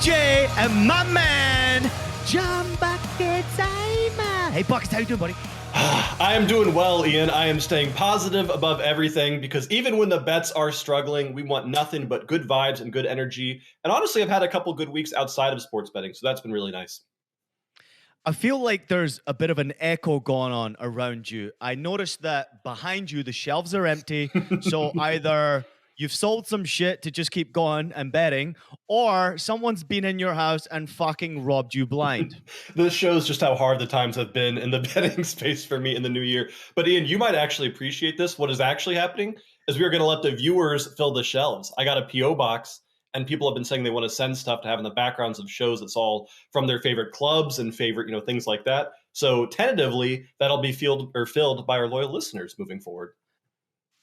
IPJ and my man, John Bucket Time. Hey, Buckets, how you doing, buddy? I am doing well, Ian. I am staying positive above everything because even when the bets are struggling, we want nothing but good vibes and good energy. And honestly, I've had a couple good weeks outside of sports betting, so that's been really nice. I feel like there's a bit of an echo going on around you. I noticed that behind you, the shelves are empty. So either you've sold some shit to just keep going and betting, or someone's been in your house and fucking robbed you blind. This shows just how hard the times have been in the betting space for me in the new year. But Ian, you might actually appreciate this. What is actually happening is we are going to let the viewers fill the shelves. I got a PO box, and people have been saying they want to send stuff to have in the backgrounds of shows that's all from their favorite clubs and favorite, things like that. So tentatively, that'll be filled by our loyal listeners moving forward.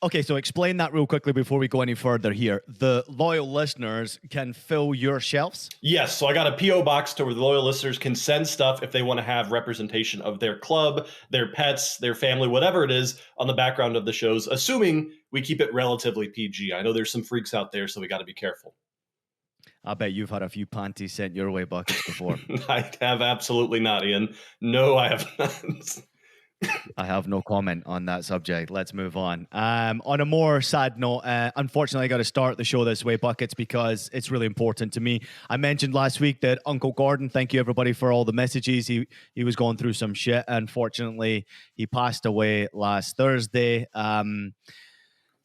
Okay, so explain that real quickly before we go any further here. The loyal listeners can fill your shelves? Yes, so I got a PO box to where the loyal listeners can send stuff if they want to have representation of their club, their pets, their family, whatever it is on the background of the shows, assuming we keep it relatively PG. I know there's some freaks out there, so we got to be careful. I bet you've had a few panties sent your way, Buckets, before. I have absolutely not, Ian. No, I have not. I have no comment on that subject. Let's move on. On a more sad note, unfortunately, I got to start the show this way, Buckets, because it's really important to me. I mentioned last week that Uncle Gordon, thank you everybody for all the messages. He was going through some shit. Unfortunately, he passed away last Thursday.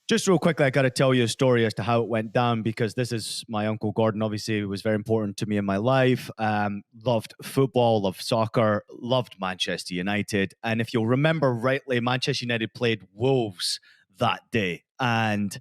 Just real quickly, I got to tell you a story as to how it went down, because this is my Uncle Gordon. Obviously, it was very important to me in my life. Loved football, loved soccer, loved Manchester United. And if you'll remember rightly, Manchester United played Wolves that day. And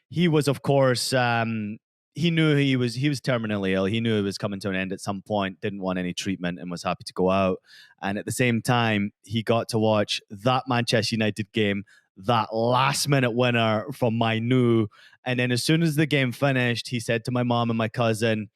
he was, of course, he knew he was terminally ill. He knew it was coming to an end at some point, didn't want any treatment and was happy to go out. And at the same time, he got to watch that Manchester United game, that last minute winner from Mainu. And then as soon as the game finished, he said to my mom and my cousin,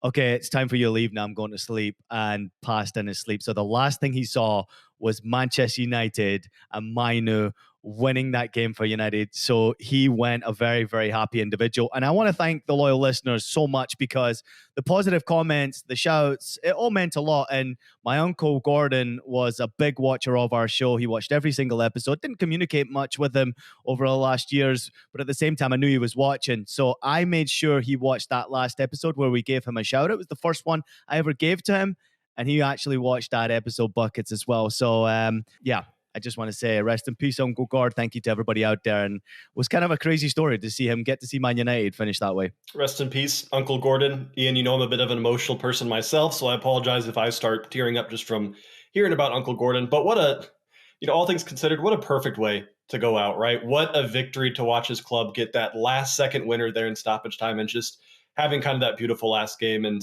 okay, it's time for you to leave now. I'm going to sleep, and passed in his sleep. So the last thing he saw was Manchester United and Mainu winning that game for United. So he went a very, very happy individual. And I want to thank the loyal listeners so much, because the positive comments, the shouts, it all meant a lot. And my Uncle Gordon was a big watcher of our show. He watched every single episode. Didn't communicate much with him over the last years, but at the same time, I knew he was watching. So I made sure he watched that last episode where we gave him a shout. It was the first one I ever gave to him, and he actually watched that episode, Buckets, as well. So yeah, I just want to say rest in peace, Uncle Gord. Thank you to everybody out there. And it was kind of a crazy story to see him get to see Man United finish that way. Rest in peace, Uncle Gordon. Ian, I'm a bit of an emotional person myself, so I apologize if I start tearing up just from hearing about Uncle Gordon. But what a, all things considered, what a perfect way to go out, right? What a victory to watch his club get that last second winner there in stoppage time, and just having kind of that beautiful last game. And,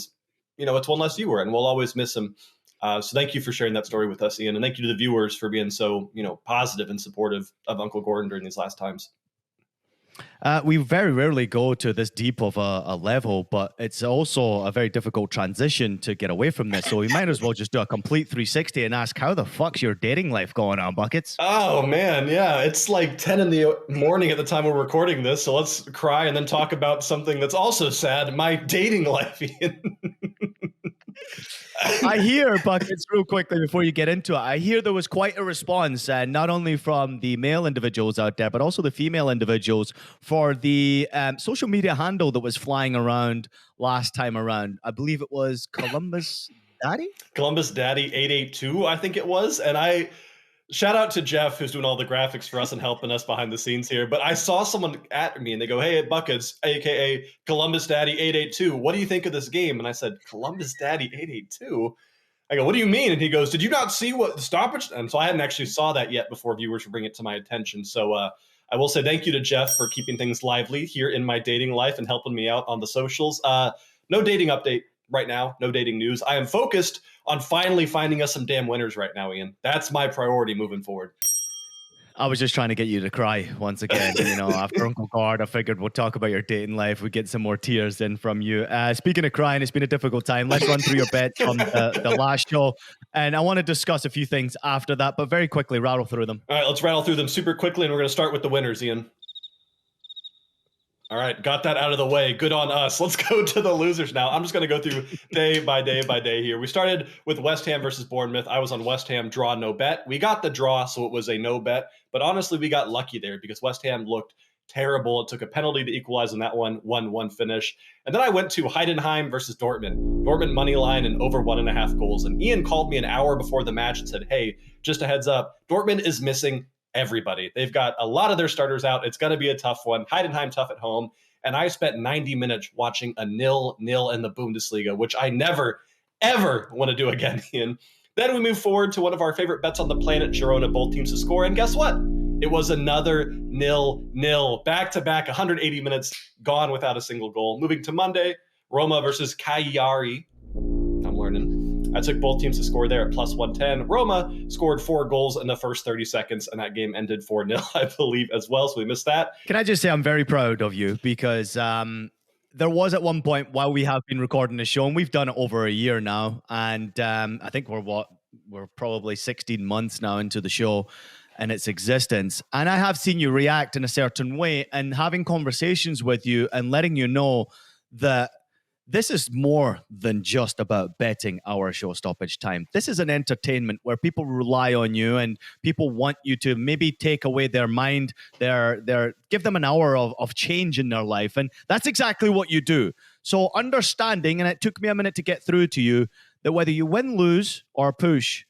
it's one less viewer, and we'll always miss him. So thank you for sharing that story with us, Ian. And thank you to the viewers for being so, positive and supportive of Uncle Gordon during these last times. We very rarely go to this deep of a level, but it's also a very difficult transition to get away from this. So we might as well just do a complete 360 and ask, how the fuck's your dating life going on, Buckets? Oh, man. Yeah, it's like 10 in the morning at the time we're recording this. So let's cry and then talk about something that's also sad, my dating life, Ian. I hear, Buckets, real quickly before you get into it, I hear there was quite a response, not only from the male individuals out there, but also the female individuals for the social media handle that was flying around last time around. I believe it was Columbus Daddy? Columbus Daddy 882, I think it was. And shout out to Jeff, who's doing all the graphics for us and helping us behind the scenes here. But I saw someone at me and they go, hey, Buckets, a.k.a. Columbus Daddy 882, what do you think of this game? And I said, Columbus Daddy 882? I go, what do you mean? And he goes, did you not see what the stoppage? And so I hadn't actually saw that yet before viewers would bring it to my attention. So I will say thank you to Jeff for keeping things lively here in my dating life and helping me out on the socials. No dating update right now, no dating news. I am focused on finally finding us some damn winners right now, Ian. That's my priority moving forward. I was just trying to get you to cry once again. After Uncle Gord, I figured we'll talk about your dating life. We get some more tears in from you. Speaking of crying, it's been a difficult time. Let's run through your bets from the last show. And I want to discuss a few things after that, but very quickly, rattle through them. All right, let's rattle through them super quickly, and we're going to start with the winners, Ian. All right, got that out of the way. Good on us. Let's go to the losers now. I'm just going to go through day by day here. We started with West Ham versus Bournemouth. I was on West Ham, draw, no bet. We got the draw, so it was a no bet. But honestly, we got lucky there because West Ham looked terrible. It took a penalty to equalize in that one, 1-1 finish. And then I went to Heidenheim versus Dortmund. Dortmund money line and over 1.5 goals. And Ian called me an hour before the match and said, hey, just a heads up, Dortmund is missing everybody. They've got a lot of their starters out. It's going to be a tough one. Heidenheim tough at home. And I spent 90 minutes watching a 0-0 in the Bundesliga, which I never, ever want to do again, Ian. Then we move forward to one of our favorite bets on the planet, Girona, both teams to score. And guess what? It was another 0-0. Back-to-back, 180 minutes gone without a single goal. Moving to Monday, Roma versus Cagliari. I'm learning. I took both teams to score there at plus 110. Roma scored 4 goals in the first 30 seconds, and that game ended 4-0, I believe, as well. So we missed that. Can I just say I'm very proud of you because there was at one point while we have been recording the show, and we've done it over a year now, and I think we're probably 16 months now into the show and its existence. And I have seen you react in a certain way and having conversations with you and letting you know that this is more than just about betting our show Stoppage Time. This is an entertainment where people rely on you and people want you to maybe take away their mind, give them an hour of change in their life. And that's exactly what you do. So understanding, and it took me a minute to get through to you, that whether you win, lose, or push,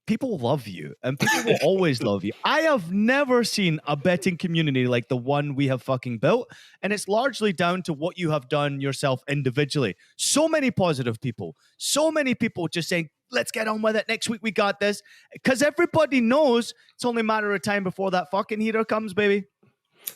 people love you and people will always love you. I have never seen a betting community like the one we have fucking built. And it's largely down to what you have done yourself individually. So many positive people, so many people just saying, let's get on with it. Next week we got this. Because everybody knows it's only a matter of time before that fucking heater comes, baby.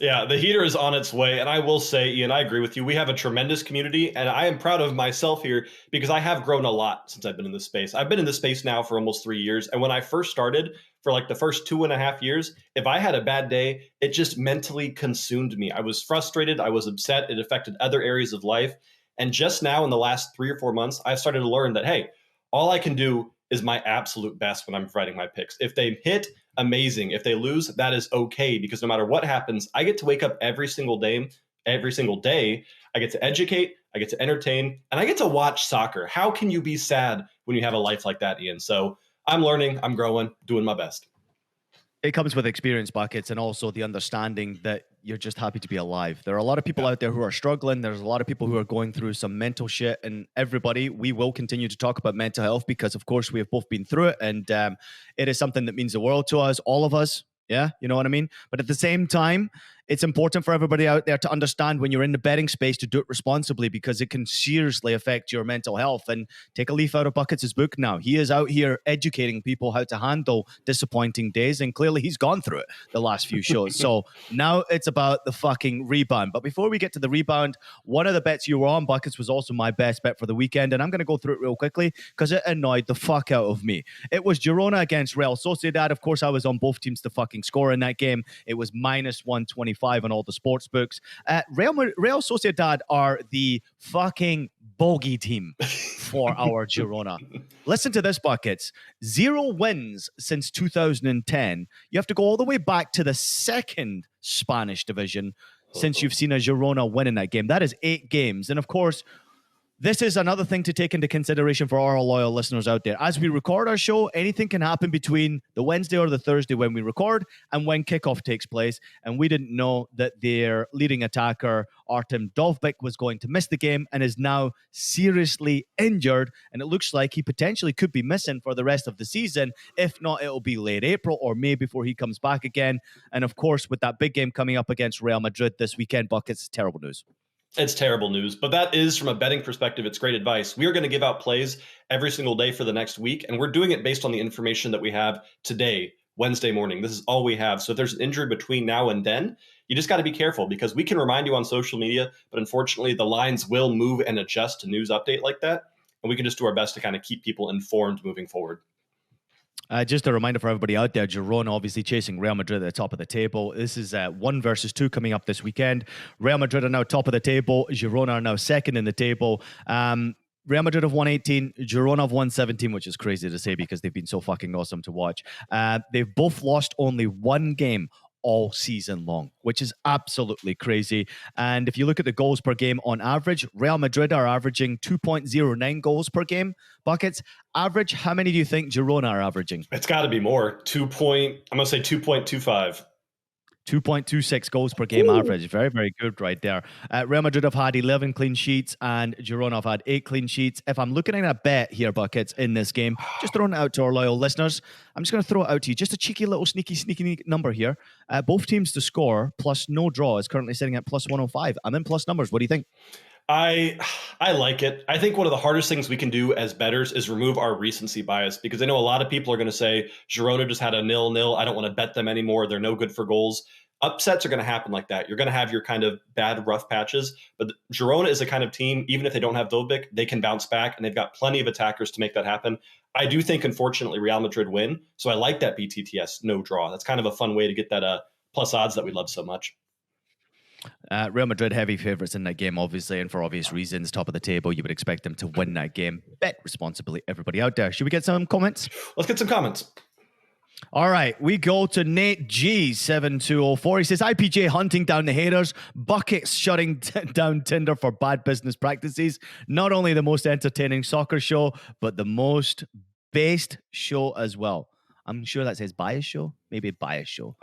Yeah, the heater is on its way. And I will say, Ian, I agree with you. We have a tremendous community, and I am proud of myself here because I have grown a lot since I've been in this space. I've been in this space now for almost 3 years. And when I first started, for like the first 2.5 years, if I had a bad day, it just mentally consumed me. I was frustrated. I was upset. It affected other areas of life. And just now in the last 3 or 4 months, I've started to learn that, hey, all I can do is my absolute best when I'm writing my picks. If they hit, amazing. If they lose, that is okay, because no matter what happens, I get to wake up every single day. I get to educate, I get to entertain, and I get to watch soccer. How can you be sad when you have a life like that, Ian? So I'm learning, I'm growing, doing my best. It comes with experience buckets and also the understanding that you're just happy to be alive. There are a lot of people out there who are struggling. There's a lot of people who are going through some mental shit, and everybody, we will continue to talk about mental health because of course we have both been through it, and it is something that means the world to us, all of us. Yeah, you know what I mean? But at the same time, it's important for everybody out there to understand when you're in the betting space to do it responsibly, because it can seriously affect your mental health. And take a leaf out of Buckets' book now. He is out here educating people how to handle disappointing days, and clearly he's gone through it the last few shows. So now it's about the fucking rebound. But before we get to the rebound, one of the bets you were on, Buckets, was also my best bet for the weekend, and I'm going to go through it real quickly because it annoyed the fuck out of me. It was Girona against Real Sociedad. Of course, I was on both teams to fucking score in that game. It was minus 125 on all the sports books. Real Sociedad are the fucking bogey team for our Girona. Listen to this, Buckets. 0 wins since 2010. You have to go all the way back to the second Spanish division since you've seen a Girona win in that game. That is 8 games. And of course, this is another thing to take into consideration for our loyal listeners out there. As we record our show, anything can happen between the Wednesday or the Thursday when we record and when kickoff takes place. And we didn't know that their leading attacker, Artem Dovbyk, was going to miss the game and is now seriously injured. And it looks like he potentially could be missing for the rest of the season. If not, it'll be late April or May before he comes back again. And of course, with that big game coming up against Real Madrid this weekend, Buckets, terrible news. It's terrible news, but that is, from a betting perspective, it's great advice. We are going to give out plays every single day for the next week, and we're doing it based on the information that we have today, Wednesday morning. This is all we have. So if there's an injury between now and then, you just got to be careful, because we can remind you on social media, but unfortunately the lines will move and adjust to news update like that, and we can just do our best to kind of keep people informed moving forward. Just a reminder for everybody out there, Girona obviously chasing Real Madrid at the top of the table. This is 1 versus 2 coming up this weekend. Real Madrid are now top of the table. Girona are now second in the table. Real Madrid have won 18. Girona have won 17, which is crazy to say because they've been so fucking awesome to watch. They've both lost only 1 game all season long, which is absolutely crazy. And if you look at the goals per game on average, Real Madrid are averaging 2.09 goals per game. Buckets, average, how many do you think Girona are averaging? It's got to be more. I'm going to say 2.25. 2.26 goals per game average. Very, very good right there. Real Madrid have had 11 clean sheets and Girona have had 8 clean sheets. If I'm looking at a bet here, Buckets, in this game, just throwing it out to our loyal listeners, I'm just going to throw it out to you. Just a cheeky little sneaky number here. Both teams to score plus no draw is currently sitting at plus 105. I'm in plus numbers. What do you think? I like it. I think one of the hardest things we can do as bettors is remove our recency bias, because I know a lot of people are going to say Girona just had a 0-0. I don't want to bet them anymore. They're no good for goals. Upsets are going to happen like that. You're going to have your kind of bad, rough patches. But Girona is a kind of team, even if they don't have Dovbyk, they can bounce back, and they've got plenty of attackers to make that happen. I do think, unfortunately, Real Madrid win. So I like that BTTS no draw. That's kind of a fun way to get that plus odds that we love so much. Real Madrid heavy favourites in that game, obviously, and for obvious reasons, top of the table. You would expect them to win that game. Bet responsibly, everybody out there. Should we get some comments? Let's get some comments. All right, we go to Nate G7204. He says, IPJ hunting down the haters, Buckets shutting down Tinder for bad business practices. Not only the most entertaining soccer show, but the most based show as well. I'm sure that says bias show, maybe bias show.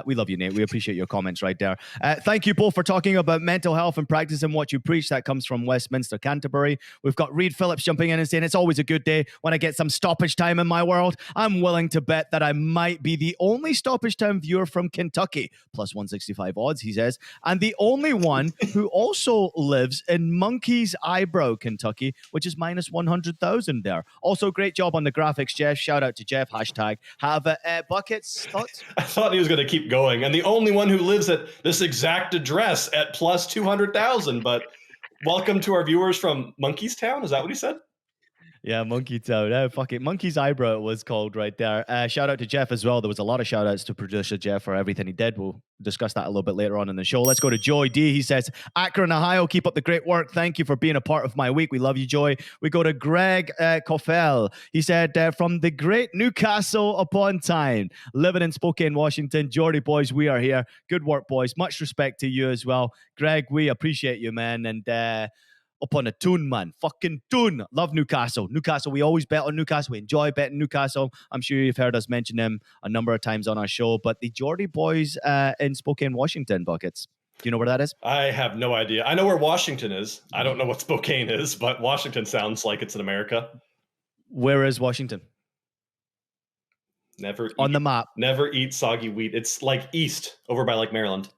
We love you, Nate. We appreciate your comments right there. Thank you both for talking about mental health and practicing what you preach. That comes from Westminster, Canterbury. We've got Reed Phillips jumping in and saying, it's always a good day when I get some stoppage time in my world. I'm willing to bet that I might be the only stoppage time viewer from Kentucky. Plus 165 odds, he says. And the only one who also lives in Monkey's Eyebrow, Kentucky, which is minus 100,000 there. Also, great job on the graphics, Jeff. Shout out to Jeff. Hashtag have Buckets. Thoughts? I thought he was going to keep going, and the only one who lives at this exact address at plus 200,000. But welcome to our viewers from Monkey's Town. Is that what he said? Yeah, Monkey Town. Fuck it. Monkey's Eyebrow it was called right there. Shout out to Jeff as well. There was a lot of shout outs to producer Jeff for everything he did. We'll discuss that a little bit later on in the show. Let's go to Joy D. He says, Akron, Ohio, keep up the great work. Thank you for being a part of my week. We love you, Joy. We go to Greg Koffel. He said, from the great Newcastle upon Tyne, living in Spokane, Washington. Geordie boys, we are here. Good work, boys. Much respect to you as well. Greg, we appreciate you, man. And up on a tune, man. Fucking tune. Love Newcastle. Newcastle, we always bet on Newcastle. We enjoy betting Newcastle. I'm sure you've heard us mention them a number of times on our show. But the Geordie boys in Spokane, Washington, Buckets. Do you know where that is? I have no idea. I know where Washington is. I don't know what Spokane is, but Washington sounds like it's in America. Where is Washington? On the map. Never eat soggy wheat. It's like east, over by like Maryland.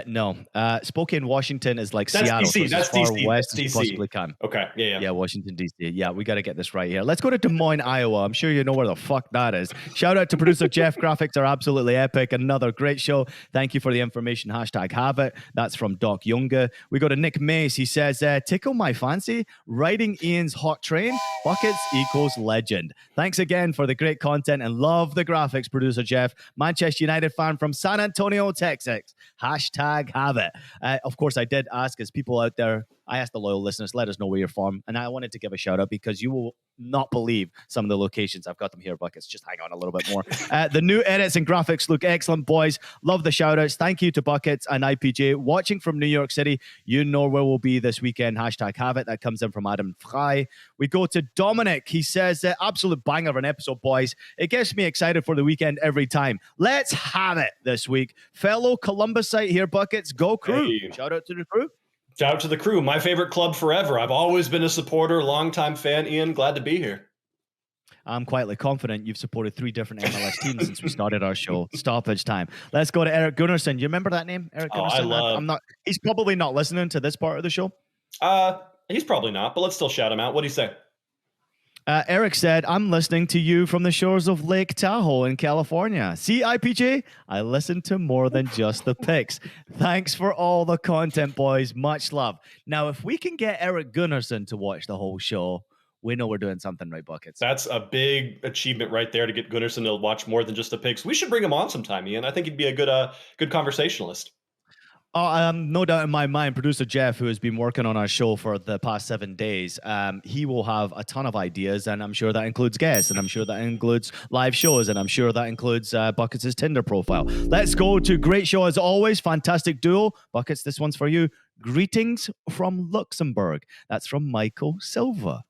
No. Spokane, Washington is like that's Seattle. DC. So that's as far DC. west that's as you possibly can. Okay. Yeah, Washington, D.C. Yeah, we got to get this right here. Let's go to Des Moines, Iowa. I'm sure you know where the fuck that is. Shout out to producer Jeff. Graphics are absolutely epic. Another great show. Thank you for the information. Hashtag have it. That's from Doc Younger. We go to Nick Mace. He says, tickle my fancy. Riding Ian's hot train. Buckets equals legend. Thanks again for the great content and love the graphics, producer Jeff. Manchester United fan from San Antonio, Texas. Hashtag have it. Of course, I did ask, as people out there, I asked the loyal listeners, let us know where you're from. And I wanted to give a shout out because you will not believe some of the locations. I've got them here, Buckets. Just hang on a little bit more. The new edits and graphics look excellent, boys. Love the shout outs. Thank you to Buckets and IPJ. Watching from New York City, you know where we'll be this weekend. Hashtag have it. That comes in from Adam Fry. We go to Dominic. He says, absolute banger of an episode, boys. It gets me excited for the weekend every time. Let's have it this week. Fellow Columbusite here, Buckets. Go crew. Hey. Shout out to the crew. Shout out to the crew. My favorite club forever. I've always been a supporter, longtime fan. Ian, glad to be here. I'm quietly confident you've supported 3 different MLS teams since we started our show. Stoppage time. Let's go to Eric Gunnarsson. You remember that name? Eric Gunnarsson? He's probably not listening to this part of the show. He's probably not, but let's still shout him out. What do you say? Eric said, I'm listening to you from the shores of Lake Tahoe in California. See, IPJ, I listen to more than just the picks. Thanks for all the content, boys. Much love. Now, if we can get Eric Gunnarsson to watch the whole show, we know we're doing something right, Buckets. That's a big achievement right there to get Gunnarsson to watch more than just the picks. We should bring him on sometime, Ian. I think he'd be a good conversationalist. No doubt in my mind, producer Jeff, who has been working on our show for the past 7 days, he will have a ton of ideas, and I'm sure that includes guests, and I'm sure that includes live shows, and I'm sure that includes Buckets' Tinder profile. Let's go to great show as always. Fantastic duo. Buckets, this one's for you. Greetings from Luxembourg. That's from Michael Silva.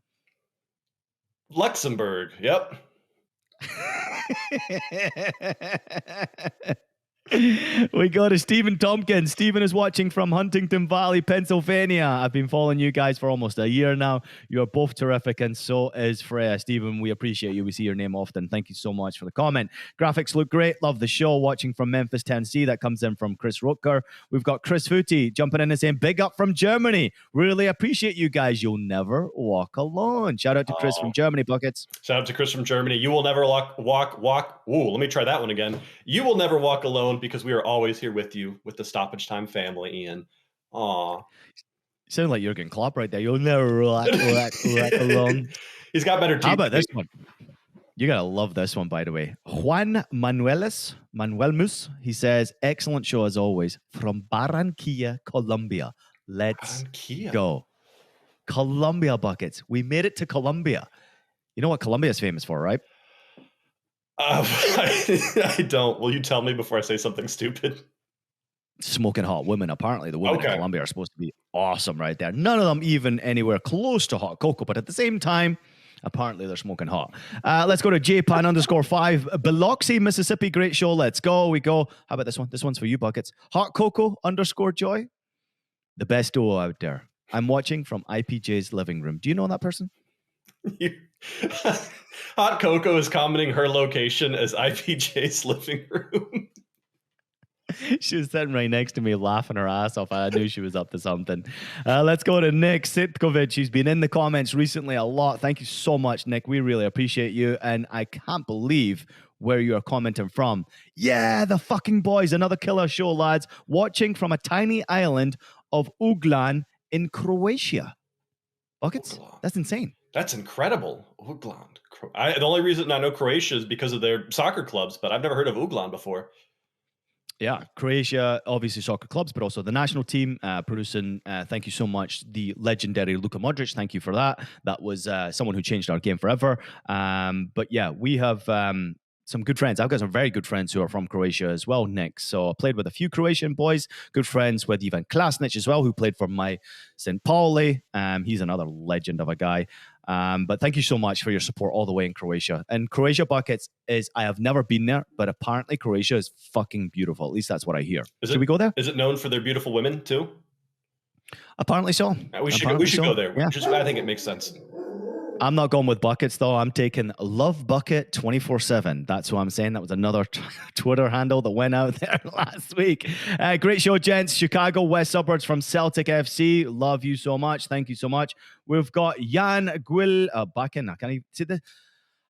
Luxembourg. Yep. We go to Stephen Tompkins. Stephen is watching from Huntington Valley, Pennsylvania. I've been following you guys for almost a year now. You're both terrific, and so is Freya. Stephen, we appreciate you. We see your name often. Thank you so much for the comment. Graphics look great. Love the show. Watching from Memphis, Tennessee. That comes in from Chris Rutger. We've got Chris Footy jumping in and saying, big up from Germany. Really appreciate you guys. You'll never walk alone. Shout out to Chris from Germany, Buckets. Shout out to Chris from Germany. You will never walk. Ooh, let me try that one again. You will never walk alone, because we are always here with you, with the Stoppage Time family, Ian. Aw. You sound like Jurgen Klopp right there. You'll never walk alone. He's got better teeth. How about this one? You gotta love this one, by the way. Juan Manuelmus, he says, excellent show as always from Barranquilla, Colombia. Let's go. Colombia, Buckets. We made it to Colombia. You know what Colombia is famous for, right? I don't. Will you tell me before I say something stupid? Smoking hot women. Apparently, the women in Colombia are supposed to be awesome right there. None of them even anywhere close to hot cocoa, but at the same time, apparently they're smoking hot. Let's go to JPan_5. Biloxi, Mississippi. Great show. Let's go. We go. How about this one? This one's for you, Buckets. Hot Cocoa_Joy. The best duo out there. I'm watching from IPJ's living room. Do you know that person? Hot Cocoa is commenting her location as IPJ's living room. She was sitting right next to me laughing her ass off. I knew she was up to something. Let's go to Nick Sitkovic. He's been in the comments recently a lot. Thank you so much, Nick. We really appreciate you. And I can't believe where you're commenting from. Yeah, the fucking boys. Another killer show, lads. Watching from a tiny island of Uglan in Croatia. Buckets? That's insane. That's incredible. Uglan. The only reason I know Croatia is because of their soccer clubs, but I've never heard of Uglan before. Yeah, Croatia, obviously soccer clubs, but also the national team producing, thank you so much, the legendary Luka Modric. Thank you for that. That was someone who changed our game forever. But yeah, we have some good friends. I've got some very good friends who are from Croatia as well, Nick. So I played with a few Croatian boys, good friends with Ivan Klasnic as well, who played for my St. Pauli. He's another legend of a guy. But thank you so much for your support all the way in Croatia. And Croatia, Buckets, I have never been there, but apparently Croatia is fucking beautiful. At least that's what I hear. Should we go there? Is it known for their beautiful women too? Apparently so. We should go there. Yeah. I think it makes sense. I'm not going with Buckets, though. I'm taking Love Bucket 24/7. That's what I'm saying. That was another Twitter handle that went out there last week. Great show, gents. Chicago West Suburbs from Celtic FC. Love you so much. Thank you so much. We've got Jan Gwil Bakken.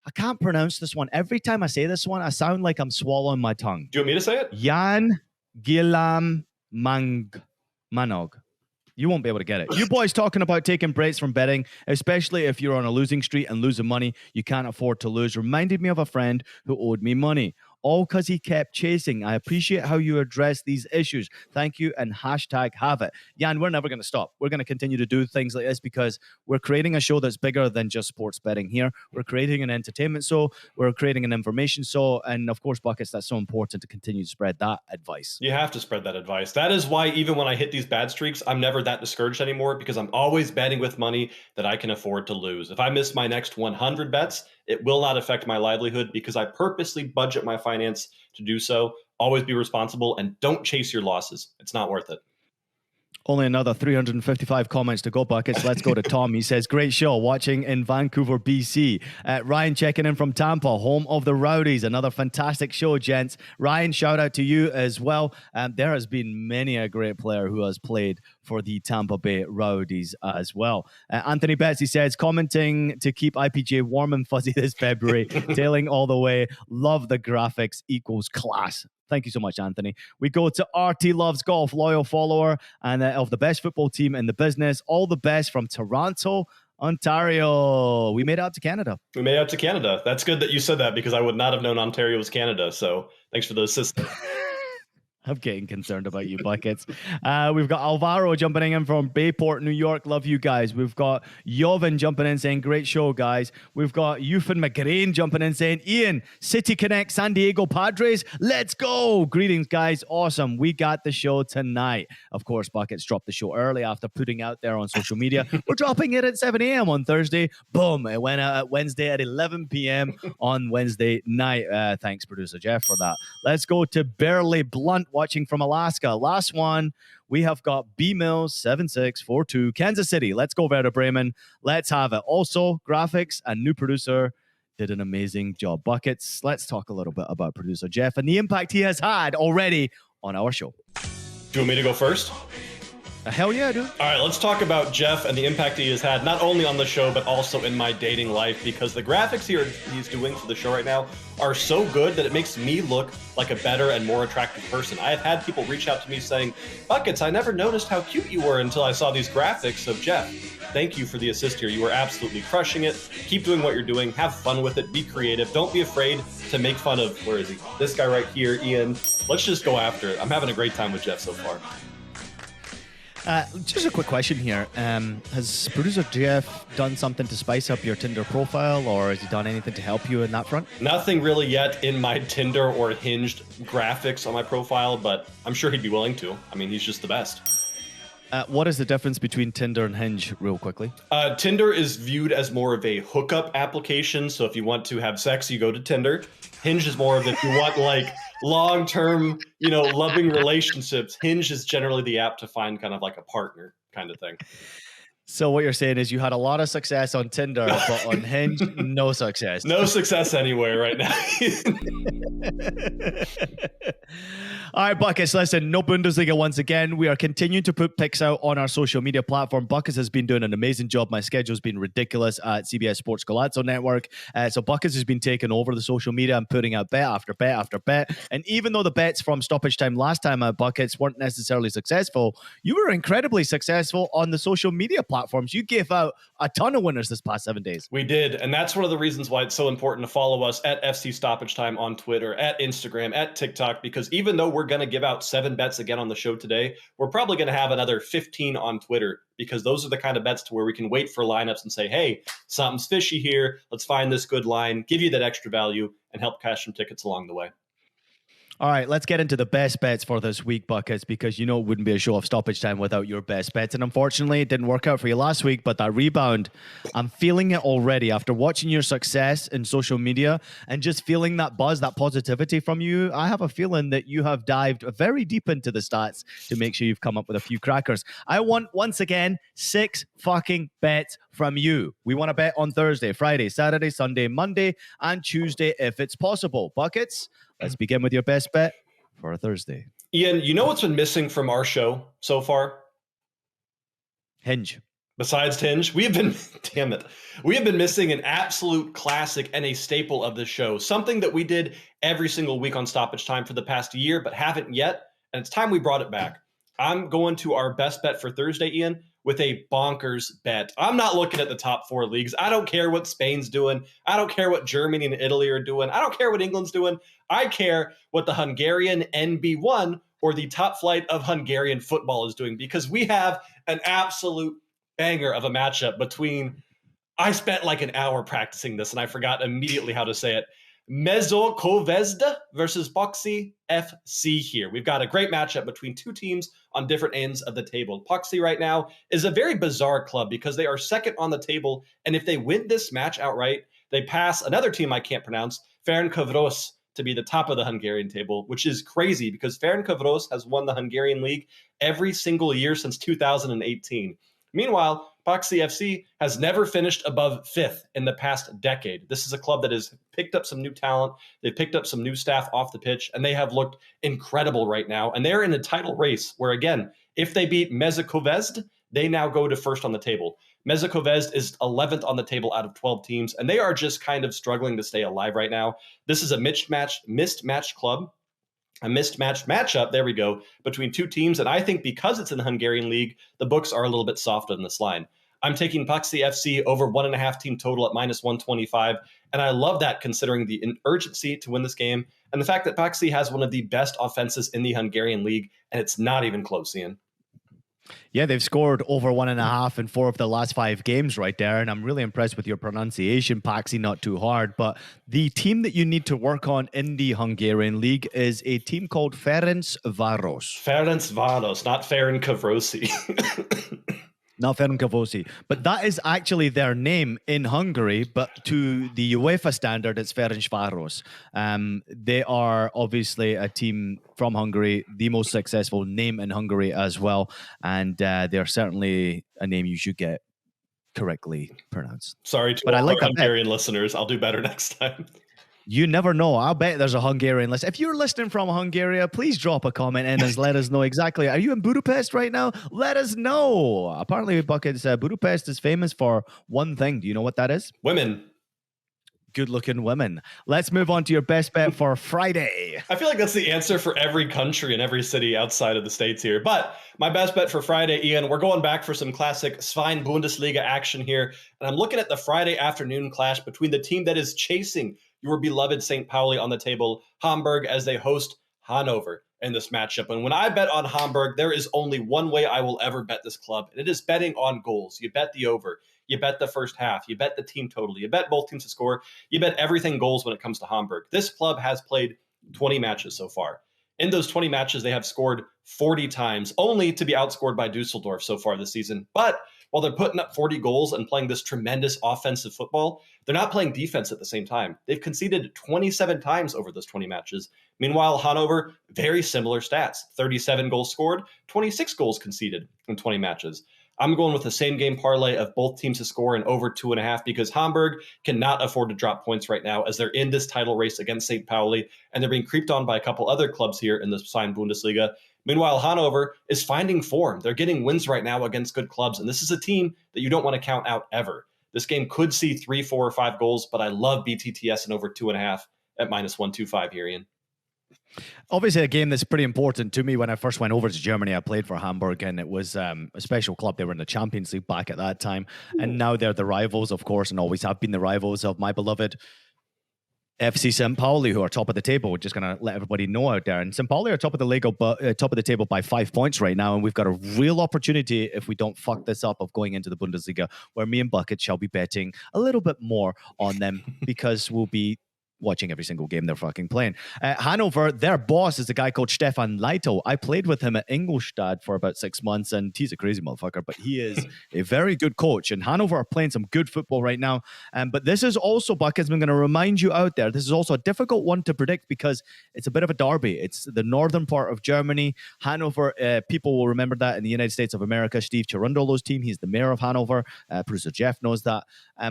I can't pronounce this one. Every time I say this one, I sound like I'm swallowing my tongue. Do you want me to say it? Jan Gilam Manog. You won't be able to get it. You boys talking about taking breaks from betting, especially if you're on a losing streak and losing money you can't afford to lose, reminded me of a friend who owed me money. All because he kept chasing. I appreciate how you address these issues. Thank you, and #HAVEIT. Jan, we're never going to stop. We're going to continue to do things like this because we're creating a show that's bigger than just sports betting here. We're creating an entertainment show. We're creating an information show. And of course, Buckets, that's so important to continue to spread that advice. You have to spread that advice. That is why even when I hit these bad streaks, I'm never that discouraged anymore because I'm always betting with money that I can afford to lose. If I miss my next 100 bets, it will not affect my livelihood because I purposely budget my finance to do so. Always be responsible and don't chase your losses. It's not worth it. Only another 355 comments to go, Buckets. Let's go to Tom. He says, great show. Watching in Vancouver, BC. Ryan checking in from Tampa, home of the Rowdies. Another fantastic show, gents. Ryan, shout out to you as well. There has been many a great player who has played for the Tampa Bay Rowdies as well. Anthony Betsy says, commenting to keep IPJ warm and fuzzy this February. Tailing all the way. Love the graphics equals class. Thank you so much, Anthony. We go to RT Loves Golf, loyal follower and of the best football team in the business. All the best from Toronto, Ontario. We made it out to Canada. We made it out to Canada. That's good that you said that because I would not have known Ontario was Canada. So thanks for the assistance. I'm getting concerned about you, Buckets. We've got Alvaro jumping in from Bayport, New York. Love you guys. We've got Jovan jumping in saying, great show, guys. We've got Eufan McGrain jumping in saying, Ian, City Connect, San Diego Padres. Let's go. Greetings, guys. Awesome. We got the show tonight. Of course, Buckets dropped the show early after putting out there on social media. We're dropping it at 7 a.m. on Thursday. Boom. It went out at Wednesday at 11 p.m. on Wednesday night. Thanks, producer Jeff, for that. Let's go to Burley Blunt watching from Alaska. Last one, we have got B Mills 7642 Kansas City. Let's go, Werder Bremen. Let's have it. Also, graphics and new producer did an amazing job. Buckets, let's talk a little bit about producer Jeff and the impact he has had already on our show. Do you want me to go first? Hell yeah, dude. All right, let's talk about Jeff and the impact he has had, not only on the show, but also in my dating life, because the graphics he's doing for the show right now are so good that it makes me look like a better and more attractive person. I have had people reach out to me saying, Buckets, I never noticed how cute you were until I saw these graphics of Jeff. Thank you for the assist here. You are absolutely crushing it. Keep doing what you're doing. Have fun with it. Be creative. Don't be afraid to make fun of, where is he? This guy right here, Ian. Let's just go after it. I'm having a great time with Jeff so far. Just a quick question here. Has producer Jeff done something to spice up your Tinder profile, or has he done anything to help you in that front? Nothing really yet in my Tinder or Hinged graphics on my profile, but I'm sure he'd be willing to. I mean, he's just the best. What is the difference between Tinder and Hinge, real quickly? Tinder is viewed as more of a hookup application. So if you want to have sex, you go to Tinder. Hinge is more of if you want like long-term, loving relationships. Hinge is generally the app to find kind of like a partner kind of thing. So what you're saying is you had a lot of success on Tinder, but on Hinge, no success. No success anywhere right now. All right, Buckets, listen, no Bundesliga once again. We are continuing to put picks out on our social media platform. Buckets has been doing an amazing job. My schedule's been ridiculous at CBS Sports Golazzo Network. So Buckets has been taking over the social media and putting out bet after bet after bet. And even though the bets from Stoppage Time last time at Buckets weren't necessarily successful, you were incredibly successful on the social media platforms. You gave out a ton of winners this past 7 days. We did. And that's one of the reasons why it's so important to follow us at FCStoppageTime on Twitter, at Instagram, at TikTok, because even though we're going to give out 7 bets again on the show today, we're probably going to have another 15 on Twitter, because those are the kind of bets to where we can wait for lineups and say, hey, something's fishy here. Let's find this good line, give you that extra value, and help cash some tickets along the way. All right, let's get into the best bets for this week, Buckets, because it wouldn't be a show of Stoppage Time without your best bets. And unfortunately, it didn't work out for you last week, but that rebound, I'm feeling it already. After watching your success in social media and just feeling that buzz, that positivity from you, I have a feeling that you have dived very deep into the stats to make sure you've come up with a few crackers. I want, once again, 6 fucking bets from you. We want to bet on Thursday, Friday, Saturday, Sunday, Monday, and Tuesday if it's possible. Buckets, let's begin with your best bet for a Thursday. Ian, you know what's been missing from our show so far? Hinge. Besides Hinge, we have been missing an absolute classic and a staple of the show. Something that we did every single week on Stoppage Time for the past year, but haven't yet. And it's time we brought it back. I'm going to our best bet for Thursday, Ian, with a bonkers bet. I'm not looking at the top 4 leagues. I don't care what Spain's doing. I don't care what Germany and Italy are doing. I don't care what England's doing. I care what the Hungarian NB1 or the top flight of Hungarian football is doing, because we have an absolute banger of a matchup between, I spent like an hour practicing this and I forgot immediately how to say it, Mezőkövesd versus Boxy FC here. We've got a great matchup between 2 teams on different ends of the table. Boxy right now is a very bizarre club because they are second on the table, and if they win this match outright, they pass another team I can't pronounce, Ferencváros, to be the top of the Hungarian table, which is crazy because Ferencváros has won the Hungarian league every single year since 2018. Meanwhile, Boxy FC has never finished above 5th in the past decade. This is a club that has picked up some new talent. They've picked up some new staff off the pitch, and they have looked incredible right now. And they're in a title race where, again, if they beat Mezőkövesd, they now go to first on the table. Mezőkövesd is 11th on the table out of 12 teams, and they are just kind of struggling to stay alive right now. This is a mismatched club. A mismatched matchup, there we go, between 2 teams. And I think because it's in the Hungarian league, the books are a little bit softer in this line. I'm taking Boxy FC over 1.5 team total at -125. And I love that considering the urgency to win this game and the fact that Paxi has one of the best offenses in the Hungarian league, and it's not even close, Ian. Yeah, they've scored over 1.5 in 4 of the last 5 games right there. And I'm really impressed with your pronunciation, Paxi, not too hard. But the team that you need to work on in the Hungarian league is a team called Ferencváros. Ferencváros, not Ferencvárosi. Not Ferencvárosi, but that is actually their name in Hungary. But to the UEFA standard, it's Ferencváros. They are obviously a team from Hungary, the most successful name in Hungary as well, and they're certainly a name you should get correctly pronounced. Sorry to but all I like our that Hungarian listeners. I'll do better next time. You never know. I'll bet there's a Hungarian list. If you're listening from Hungary, please drop a comment in and let us know exactly. Are you in Budapest right now? Let us know. Apparently, Buckets, Budapest is famous for one thing. Do you know what that is? Women. Good-looking women. Let's move on to your best bet for Friday. I feel like that's the answer for every country and every city outside of the States here. But my best bet for Friday, Ian, we're going back for some classic Svein Bundesliga action here. And I'm looking at the Friday afternoon clash between the team that is chasing your beloved St. Pauli on the table, Hamburg, as they host Hanover in this matchup. And when I bet on Hamburg, there is only one way I will ever bet this club, and it is betting on goals. You bet the over. You bet the first half. You bet the team total. You bet both teams to score. You bet everything goals when it comes to Hamburg. This club has played 20 matches so far. In those 20 matches, they have scored 40 times, only to be outscored by Dusseldorf so far this season. But while they're putting up 40 goals and playing this tremendous offensive football, they're not playing defense at the same time. They've conceded 27 times over those 20 matches. Meanwhile, Hanover, very similar stats. 37 goals scored, 26 goals conceded in 20 matches. I'm going with the same game parlay of both teams to score and over 2.5 because Hamburg cannot afford to drop points right now as they're in this title race against St. Pauli, and they're being creeped on by a couple other clubs here in the Svein Bundesliga. Meanwhile, Hanover is finding form. They're getting wins right now against good clubs, and this is a team that you don't want to count out ever. This game could see 3, 4, or 5 goals, but I love BTTS and over 2.5 at minus 125 here, Ian. Obviously, a game that's pretty important to me. When I first went over to Germany, I played for Hamburg, and it was a special club. They were in the Champions League back at that time, and now they're the rivals, of course, and always have been the rivals of my beloved FC St. Pauli, who are top of the table. We're just going to let everybody know out there. And St. Pauli are top of the table by 5 points right now, and we've got a real opportunity, if we don't fuck this up, of going into the Bundesliga, where me and Bucket shall be betting a little bit more on them because we'll be watching every single game they're fucking playing. Hanover, their boss is a guy called Stefan Leitl. I played with him at Ingolstadt for about 6 months, and he's a crazy motherfucker, but he is a very good coach. And Hanover are playing some good football right now. But this is also, Buckets, I'm going to remind you out there, this is also a difficult one to predict because it's a bit of a derby. It's the northern part of Germany. Hanover, people will remember that in the United States of America, Steve Cherundolo's team, he's the mayor of Hanover. Producer Jeff knows that.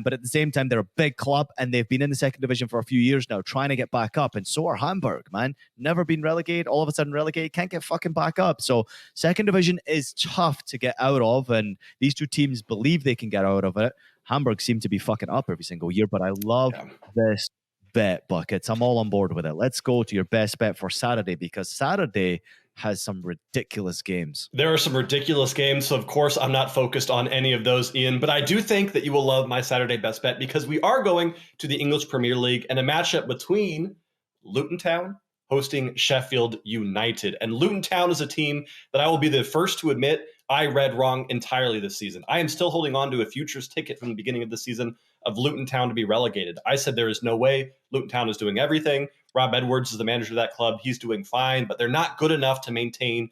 But at the same time, they're a big club, and they've been in the second division for a few years now, trying to get back up, and so are Hamburg, man. Never been relegated, all of a sudden relegated, can't get fucking back up. So second division is tough to get out of, and these two teams believe they can get out of it. Hamburg seem to be fucking up every single year, but I love this bet, Buckets. I'm all on board with it. Let's go to your best bet for Saturday, because Saturday has some ridiculous games. There are some ridiculous games, so of course I'm not focused on any of those, Ian, but I do think that you will love my Saturday best bet because we are going to the English Premier League and a matchup between Luton Town hosting Sheffield United. And Luton Town is a team that I will be the first to admit I read wrong entirely this season. I am still holding on to a futures ticket from the beginning of the season of Luton Town to be relegated. I said there is no way. Luton Town is doing everything. Rob Edwards is the manager of that club. He's doing fine, but they're not good enough to maintain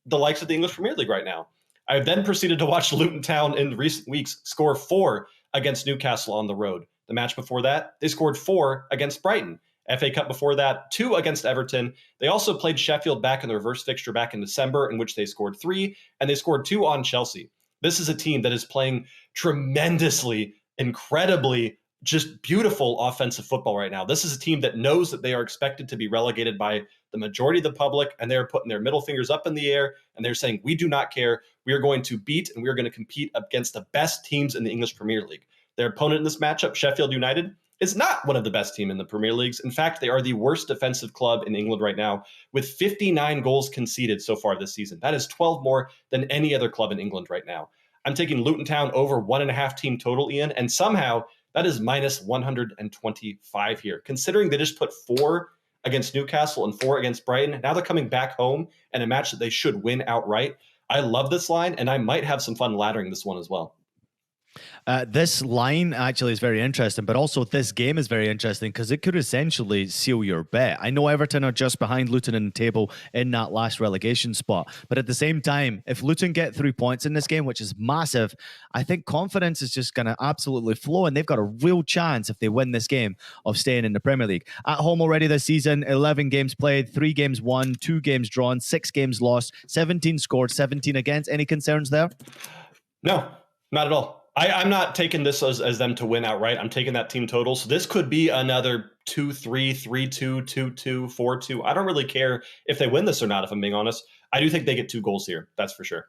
the likes of the English Premier League right now. I then proceeded to watch Luton Town in recent weeks score 4 against Newcastle on the road. The match before that, they scored 4 against Brighton. FA Cup before that, 2 against Everton. They also played Sheffield back in the reverse fixture back in December, in which they scored 3, and they scored 2 on Chelsea. This is a team that is playing tremendously, incredibly, just beautiful offensive football right now. This is a team that knows that they are expected to be relegated by the majority of the public, and they're putting their middle fingers up in the air, and they're saying, we do not care. We are going to beat, and we are going to compete against the best teams in the English Premier League. Their opponent in this matchup, Sheffield United, is not one of the best teams in the Premier Leagues. In fact, they are the worst defensive club in England right now, with 59 goals conceded so far this season. That is 12 more than any other club in England right now. I'm taking Luton Town over 1.5 team total, Ian, and somehow that is minus 125 here. Considering they just put 4 against Newcastle and 4 against Brighton. Now they're coming back home in a match that they should win outright. I love this line, and I might have some fun laddering this one as well. This line actually is very interesting, but also this game is very interesting because it could essentially seal your bet. I know Everton are just behind Luton in the table in that last relegation spot, but at the same time, if Luton get 3 points in this game, which is massive, I think confidence is just going to absolutely flow, and they've got a real chance if they win this game of staying in the Premier League. At home already this season, 11 games played, 3 games won, 2 games drawn, 6 games lost, 17 scored, 17 against. Any concerns there? No, not at all. I'm not taking this as them to win outright. I'm taking that team total. So this could be another 2-3, 3-2, 2-2, 4-2. I don't really care if they win this or not, if I'm being honest. I do think they get 2 goals here. That's for sure.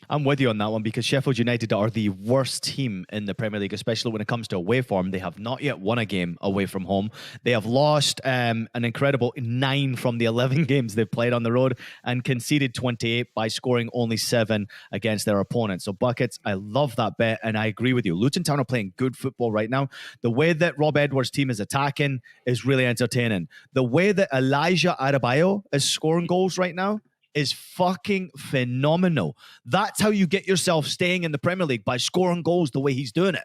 I'm with you on that one because Sheffield United are the worst team in the Premier League, especially when it comes to away form. They have not yet won a game away from home. They have lost an incredible 9 from the 11 games they've played on the road and conceded 28 by scoring only 7 against their opponents. So buckets, I love that bet, and I agree with you. Luton Town are playing good football right now. The way that Rob Edwards' team is attacking is really entertaining. The way that Elijah Adebayo is scoring goals right now is fucking phenomenal. That's how you get yourself staying in the Premier League, by scoring goals the way he's doing it.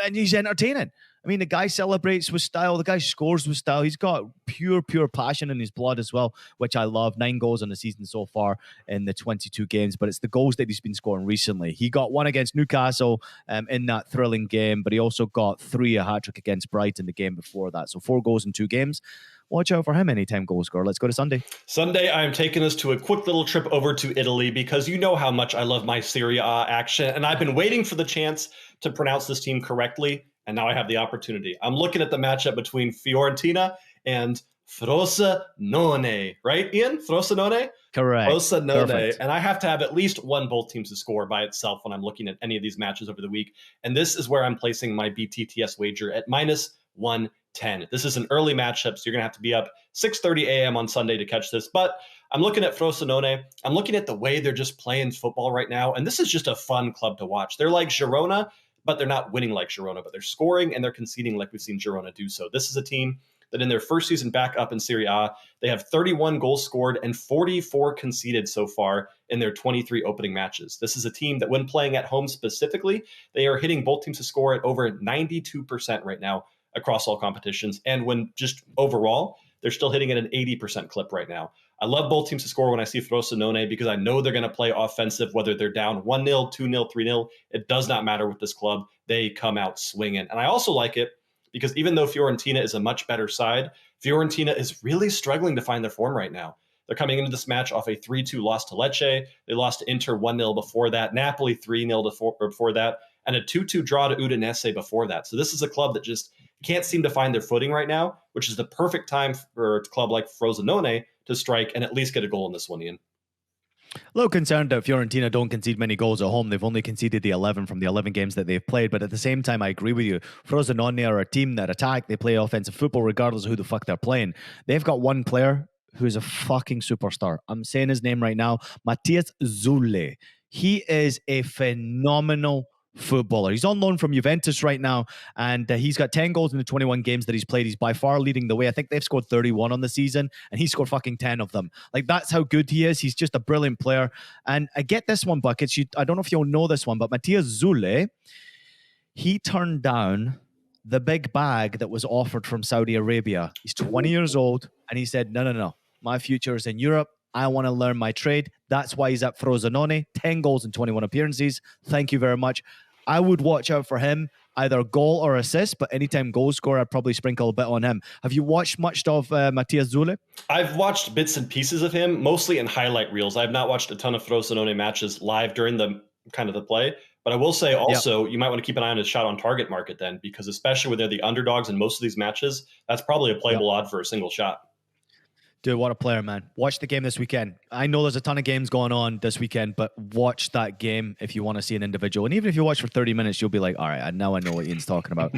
And he's entertaining. I mean, the guy celebrates with style. The guy scores with style. He's got pure passion in his blood as well, which I love. 9 goals on the season so far in the 22 games, but it's the goals that he's been scoring recently. He got 1 against Newcastle in that thrilling game, but he also got 3, a hat-trick against Brighton the game before that. So 4 goals in 2 games. Watch out for him anytime goal scorer. Let's go to Sunday. Sunday, I'm taking us to a quick little trip over to Italy because you know how much I love my Serie A action, and I've been waiting for the chance to pronounce this team correctly, and now I have the opportunity. I'm looking at the matchup between Fiorentina and Frosinone, right, Ian? Frosinone? Correct. Frosinone. Perfect. And I have to have at least one both teams to score by itself when I'm looking at any of these matches over the week, and this is where I'm placing my BTTS wager at -110. This is an early matchup, so you're going to have to be up 6:30 a.m. on Sunday to catch this. But I'm looking at Frosinone. I'm looking at the way they're just playing football right now, and this is just a fun club to watch. They're like Girona, but they're not winning like Girona, but they're scoring and they're conceding like we've seen Girona do so. This is a team that in their first season back up in Serie A, they have 31 goals scored and 44 conceded so far in their 23 opening matches. This is a team that when playing at home specifically, they are hitting both teams to score at over 92% right now across all competitions. And when just overall, they're still hitting at an 80% clip right now. I love both teams to score when I see Frosinone because I know they're going to play offensive, whether they're down 1-0, 2-0, 3-0. It does not matter with this club. They come out swinging. And I also like it because even though Fiorentina is a much better side, Fiorentina is really struggling to find their form right now. They're coming into this match off a 3-2 loss to Lecce. They lost to Inter 1-0 before that, Napoli 3-0 before that, and a 2-2 draw to Udinese before that. So this is a club that just can't seem to find their footing right now, which is the perfect time for a club like Frosinone to strike and at least get a goal in this one, Ian. A little concerned that Fiorentina don't concede many goals at home. They've only conceded the 11 from the 11 games that they've played. But at the same time, I agree with you. Frosinone are a team that attack. They play offensive football regardless of who the fuck they're playing. They've got one player who's a fucking superstar. I'm saying his name right now. Matthias Zule. He is a phenomenal footballer. He's on loan from Juventus right now, and he's got 10 goals in the 21 games that he's played. He's by far leading the way. I think they've scored 31 on the season, and he scored fucking 10 of them. Like, that's how good he is. He's just a brilliant player. And I get this one, Buckets. I don't know if you'll know this one, but Matthias Zule, he turned down the big bag that was offered from Saudi Arabia. He's 20 years old, and he said, no. My future is in Europe. I want to learn my trade. That's why he's at Frosinone. 10 goals in 21 appearances. Thank you very much. I would watch out for him, either goal or assist, but anytime goal scorer, I'd probably sprinkle a bit on him. Have you watched much of Matthias Zule? I've watched bits and pieces of him, mostly in highlight reels. I've not watched a ton of Frosinone matches live during the play. But I will say also, You might want to keep an eye on his shot on target market then, because especially when they're the underdogs in most of these matches, that's probably a playable odd for a single shot. Dude, what a player, man. Watch the game this weekend. I know there's a ton of games going on this weekend, but watch that game if you want to see an individual. And even if you watch for 30 minutes, you'll be like, all right, now I know what Ian's talking about.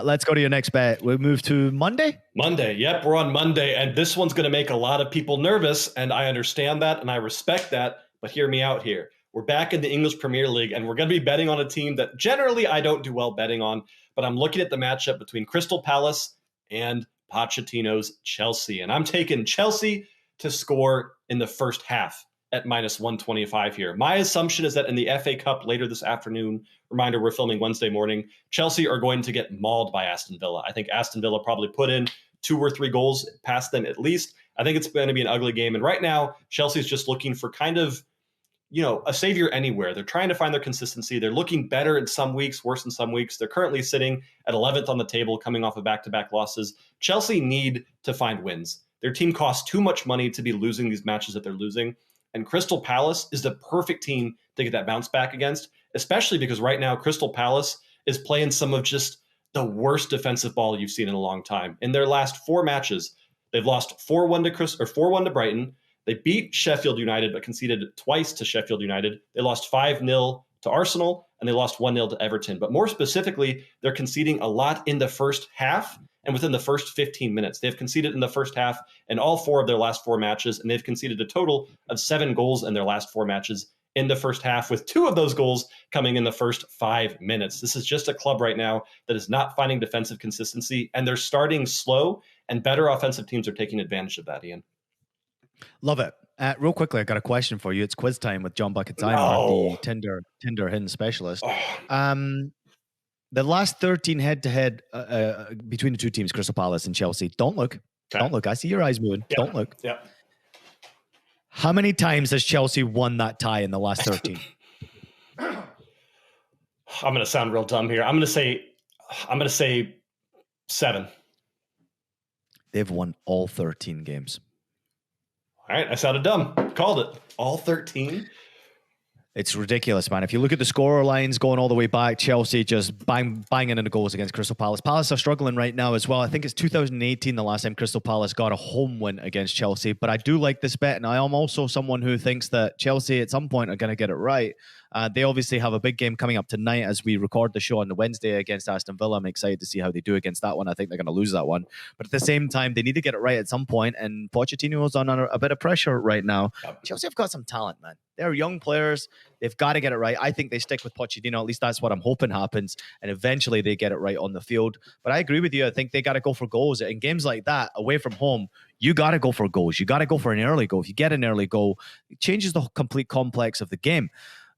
Let's go to your next bet. We move to Monday? Monday. Yep, we're on Monday. And this one's going to make a lot of people nervous. And I understand that and I respect that. But hear me out here. We're back in the English Premier League, and we're going to be betting on a team that generally I don't do well betting on. But I'm looking at the matchup between Crystal Palace and Pochettino's Chelsea. And I'm taking Chelsea to score in the first half at -125 here. My assumption is that in the FA Cup later this afternoon, reminder, we're filming Wednesday morning, Chelsea are going to get mauled by Aston Villa. I think Aston Villa probably put in 2 or 3 goals past them at least. I think it's going to be an ugly game. And right now, Chelsea's just looking for kind of, a savior anywhere. They're trying to find their consistency. They're looking better in some weeks, worse in some weeks. They're currently sitting at 11th on the table, coming off of back-to-back losses. Chelsea need to find wins. Their team costs too much money to be losing these matches that they're losing. And Crystal Palace is the perfect team to get that bounce back against, especially because right now Crystal Palace is playing some of just the worst defensive ball you've seen in a long time. In their last 4 matches, they've lost 4-1 to Brighton. They beat Sheffield United, but conceded twice to Sheffield United. They lost 5-0 to Arsenal, and they lost 1-0 to Everton. But more specifically, they're conceding a lot in the first half and within the first 15 minutes. They've conceded in the first half in all 4 of their last 4 matches, and they've conceded a total of 7 goals in their last 4 matches in the first half, with 2 of those goals coming in the first 5 minutes. This is just a club right now that is not finding defensive consistency, and they're starting slow, and better offensive teams are taking advantage of that, Ian. Love it. Real quickly, I got a question for you. It's quiz time with John Bucket Time, the Tinder hidden specialist. The last 13 head-to-head between the 2 teams, Crystal Palace and Chelsea. Don't look. Okay. Don't look. I see your eyes moving. Yeah. Don't look. Yeah. How many times has Chelsea won that tie in the last 13? I'm going to sound real dumb here. I'm going to say 7. They've won all 13 games. All right, I sounded dumb. Called it. All 13? It's ridiculous, man. If you look at the scorer lines going all the way back, Chelsea just banging in the goals against Crystal Palace. Palace are struggling right now as well. I think it's 2018 the last time Crystal Palace got a home win against Chelsea. But I do like this bet, and I am also someone who thinks that Chelsea at some point are going to get it right. They obviously have a big game coming up tonight as we record the show on the Wednesday against Aston Villa. I'm excited to see how they do against that one. I think they're going to lose that one. But at the same time, they need to get it right at some point, and Pochettino's under a bit of pressure right now. Yep. Chelsea have got some talent, man. They're young players. They've got to get it right. I think they stick with Pochettino. At least that's what I'm hoping happens. And eventually they get it right on the field. But I agree with you. I think they got to go for goals. In games like that, away from home, you got to go for goals. You got to go for an early goal. If you get an early goal, it changes the complete complex of the game.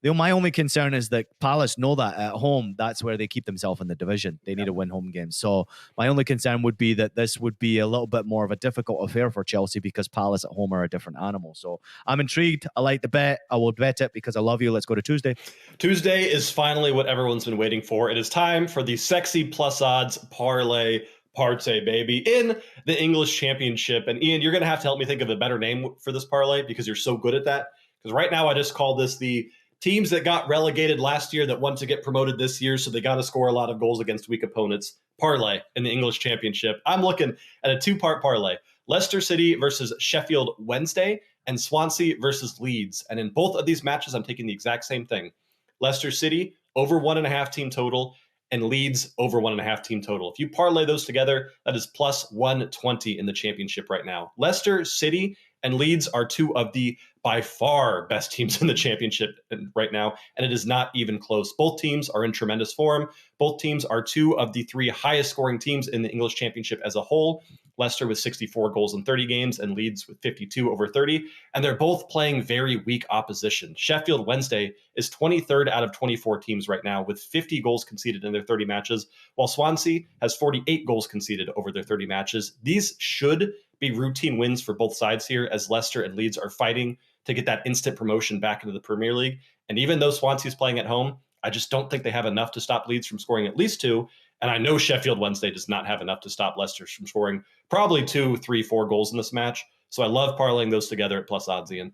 My only concern is that Palace know that at home, that's where they keep themselves in the division. They need to win home games. So my only concern would be that this would be a little bit more of a difficult affair for Chelsea because Palace at home are a different animal. So I'm intrigued. I like the bet. I will bet it because I love you. Let's go to Tuesday. Tuesday is finally what everyone's been waiting for. It is time for the sexy plus odds parlay party, baby, in the English Championship. And Ian, you're going to have to help me think of a better name for this parlay because you're so good at that. Because right now I just call this the teams that got relegated last year that want to get promoted this year, so they got to score a lot of goals against weak opponents. Parlay in the English Championship. I'm looking at a 2-part parlay. Leicester City versus Sheffield Wednesday and Swansea versus Leeds. And in both of these matches, I'm taking the exact same thing. Leicester City over 1.5 team total and Leeds over 1.5 team total. If you parlay those together, that is plus 120 in the championship right now. Leicester City and Leeds are 2 of the by far best teams in the championship right now, and it is not even close. Both teams are in tremendous form. Both teams are 2 of the 3 highest scoring teams in the English Championship as a whole. Leicester with 64 goals in 30 games and Leeds with 52 over 30, and they're both playing very weak opposition. Sheffield Wednesday is 23rd out of 24 teams right now with 50 goals conceded in their 30 matches, while Swansea has 48 goals conceded over their 30 matches. These should be routine wins for both sides here as Leicester and Leeds are fighting to get that instant promotion back into the Premier League. And even though Swansea's playing at home, I just don't think they have enough to stop Leeds from scoring at least 2. And I know Sheffield Wednesday does not have enough to stop Leicester from scoring probably 2, 3, 4 goals in this match. So I love parlaying those together at plus odds, Ian.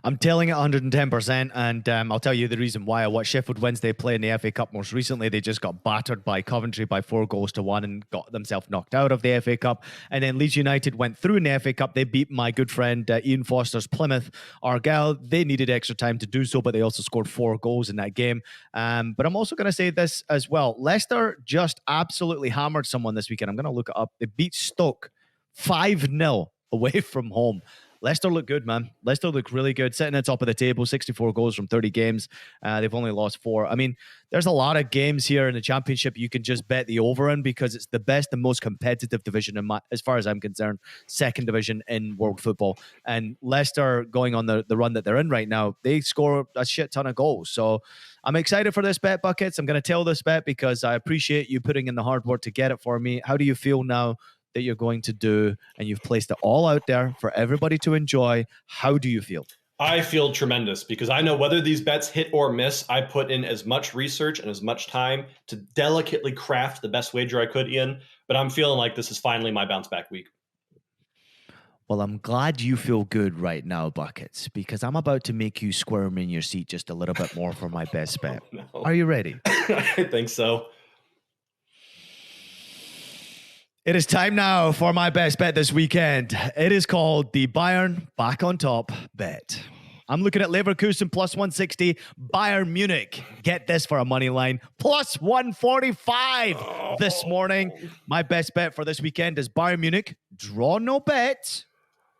I'm telling it 110%, and I'll tell you the reason why. I watched Sheffield Wednesday play in the FA Cup most recently. They just got battered by Coventry by 4-1 and got themselves knocked out of the FA Cup. And then Leeds United went through in the FA Cup. They beat my good friend Ian Foster's Plymouth Argyle. They needed extra time to do so, but they also scored 4 goals in that game. But I'm also going to say this as well. Leicester just absolutely hammered someone this weekend. I'm going to look it up. They beat Stoke 5-0 away from home. Leicester look good, man. Leicester look really good, sitting at top of the table, 64 goals from 30 games. They've only lost 4. I mean, there's a lot of games here in the Championship you can just bet the over in because it's the best and most competitive division, as far as I'm concerned, second division in world football. And Leicester, going on the run that they're in right now, they score a shit ton of goals. So I'm excited for this bet, Buckets. I'm going to tell this bet because I appreciate you putting in the hard work to get it for me. How do you feel now that you're going to do, and you've placed it all out there for everybody to enjoy? How do you feel? I feel tremendous because I know whether these bets hit or miss, I put in as much research and as much time to delicately craft the best wager I could, Ian. But I'm feeling like this is finally my bounce back week. Well, I'm glad you feel good right now, Buckets, because I'm about to make you squirm in your seat just a little bit more for my best bet. No. Are you ready? I think so. It is time now for my best bet this weekend. It is called the Bayern Back on Top bet. I'm looking at Leverkusen plus 160, Bayern Munich. Get this for a money line, plus 145 this morning. My best bet for this weekend is Bayern Munich, draw no bet.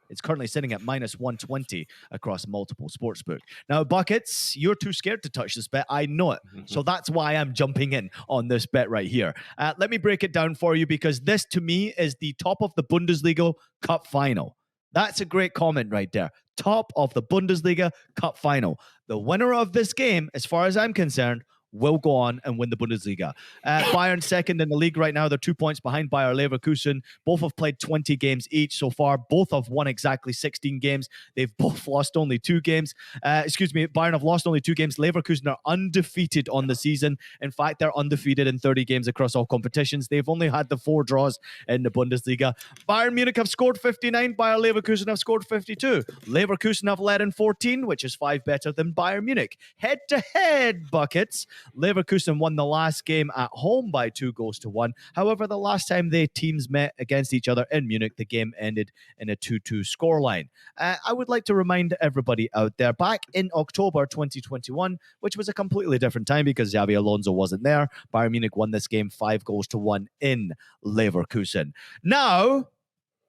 It's currently sitting at minus 120 across multiple sportsbook. Now, Buckets, you're too scared to touch this bet. I know it. So that's why I'm jumping in on this bet right here. Let me break it down for you because this, to me, is the top of the Bundesliga Cup final. That's a great comment right there. Top of the Bundesliga Cup final. The winner of this game, as far as I'm concerned, will go on and win the Bundesliga. Bayern second in the league right now. They're 2 points behind Bayer Leverkusen. Both have played 20 games each so far. Both have won exactly 16 games. They've both lost only 2 games. Bayern have lost only 2 games. Leverkusen are undefeated on the season. In fact, they're undefeated in 30 games across all competitions. They've only had the 4 draws in the Bundesliga. Bayern Munich have scored 59. Bayer Leverkusen have scored 52. Leverkusen have led in 14, which is 5 better than Bayern Munich. Head-to-head, Buckets. Leverkusen won the last game at home by 2-1. However, the last time the teams met against each other in Munich, the game ended in a 2-2 scoreline. I would like to remind everybody out there, back in October 2021, which was a completely different time because Xabi Alonso wasn't there, Bayern Munich won this game 5-1 in Leverkusen. Now,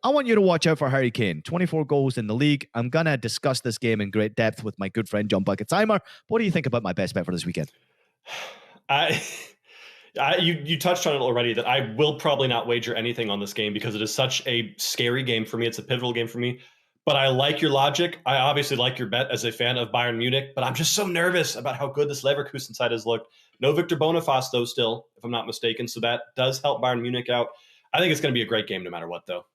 I want you to watch out for Harry Kane. 24 goals in the league. I'm going to discuss this game in great depth with my good friend John Bucketimer. What do you think about my best bet for this weekend? You touched on it already that I will probably not wager anything on this game because it is such a scary game for me. It's a pivotal game for me. But I like your logic. I obviously like your bet as a fan of Bayern Munich, but I'm just so nervous about how good this Leverkusen side has looked. No Victor Boniface, though, still, if I'm not mistaken. So that does help Bayern Munich out. I think it's going to be a great game no matter what, though.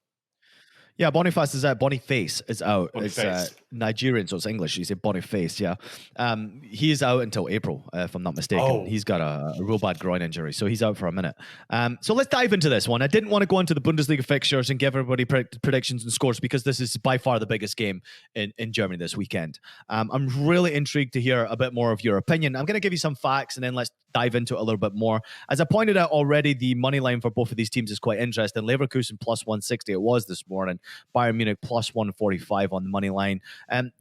Yeah, Boniface is out. Boniface is out. Boniface. It's Nigerian, so it's English. You say Boniface, yeah. He is out until April, if I'm not mistaken. Oh. He's got a real bad groin injury, so he's out for a minute. So let's dive into this one. I didn't want to go into the Bundesliga fixtures and give everybody predictions and scores because this is by far the biggest game in Germany this weekend. I'm really intrigued to hear a bit more of your opinion. I'm going to give you some facts, and then let's dive into it a little bit more. As I pointed out already, the money line for both of these teams is quite interesting. Leverkusen plus 160 it was this morning. Bayern Munich plus 145 on the money line.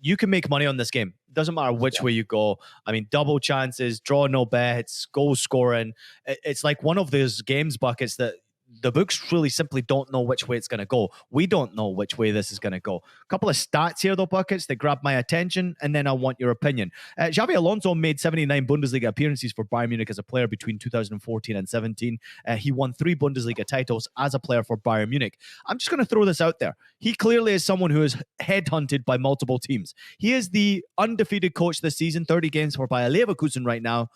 You can make money on this game. Doesn't matter which way you go. I mean, double chances, draw no bets, goal scoring. It's like one of those games, Buckets, that the books really simply don't know which way it's going to go. We don't know which way this is going to go. A couple of stats here, though, Buckets, that grab my attention, and then I want your opinion. Xabi Alonso made 79 Bundesliga appearances for Bayern Munich as a player between 2014 and 17. He won 3 Bundesliga titles as a player for Bayern Munich. I'm just going to throw this out there. He clearly is someone who is headhunted by multiple teams. He is the undefeated coach this season, 30 games for Bayer Leverkusen right now.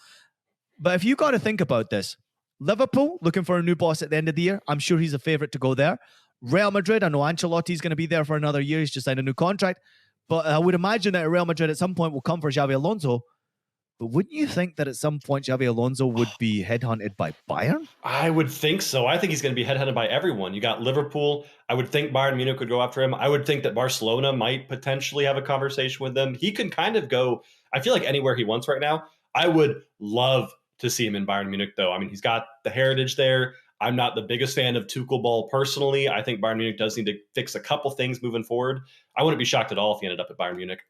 But if you got to think about this, Liverpool, looking for a new boss at the end of the year. I'm sure he's a favorite to go there. Real Madrid, I know Ancelotti's going to be there for another year. He's just signed a new contract. But I would imagine that Real Madrid at some point will come for Xabi Alonso. But wouldn't you think that at some point Xabi Alonso would be headhunted by Bayern? I would think so. I think he's going to be headhunted by everyone. You got Liverpool. I would think Bayern Munich would go after him. I would think that Barcelona might potentially have a conversation with them. He can kind of go, I feel like, anywhere he wants right now. I would love to see him in Bayern Munich, though. I mean, he's got the heritage there. I'm not the biggest fan of Tuchel ball personally. I think Bayern Munich does need to fix a couple things moving forward. I wouldn't be shocked at all if he ended up at Bayern Munich.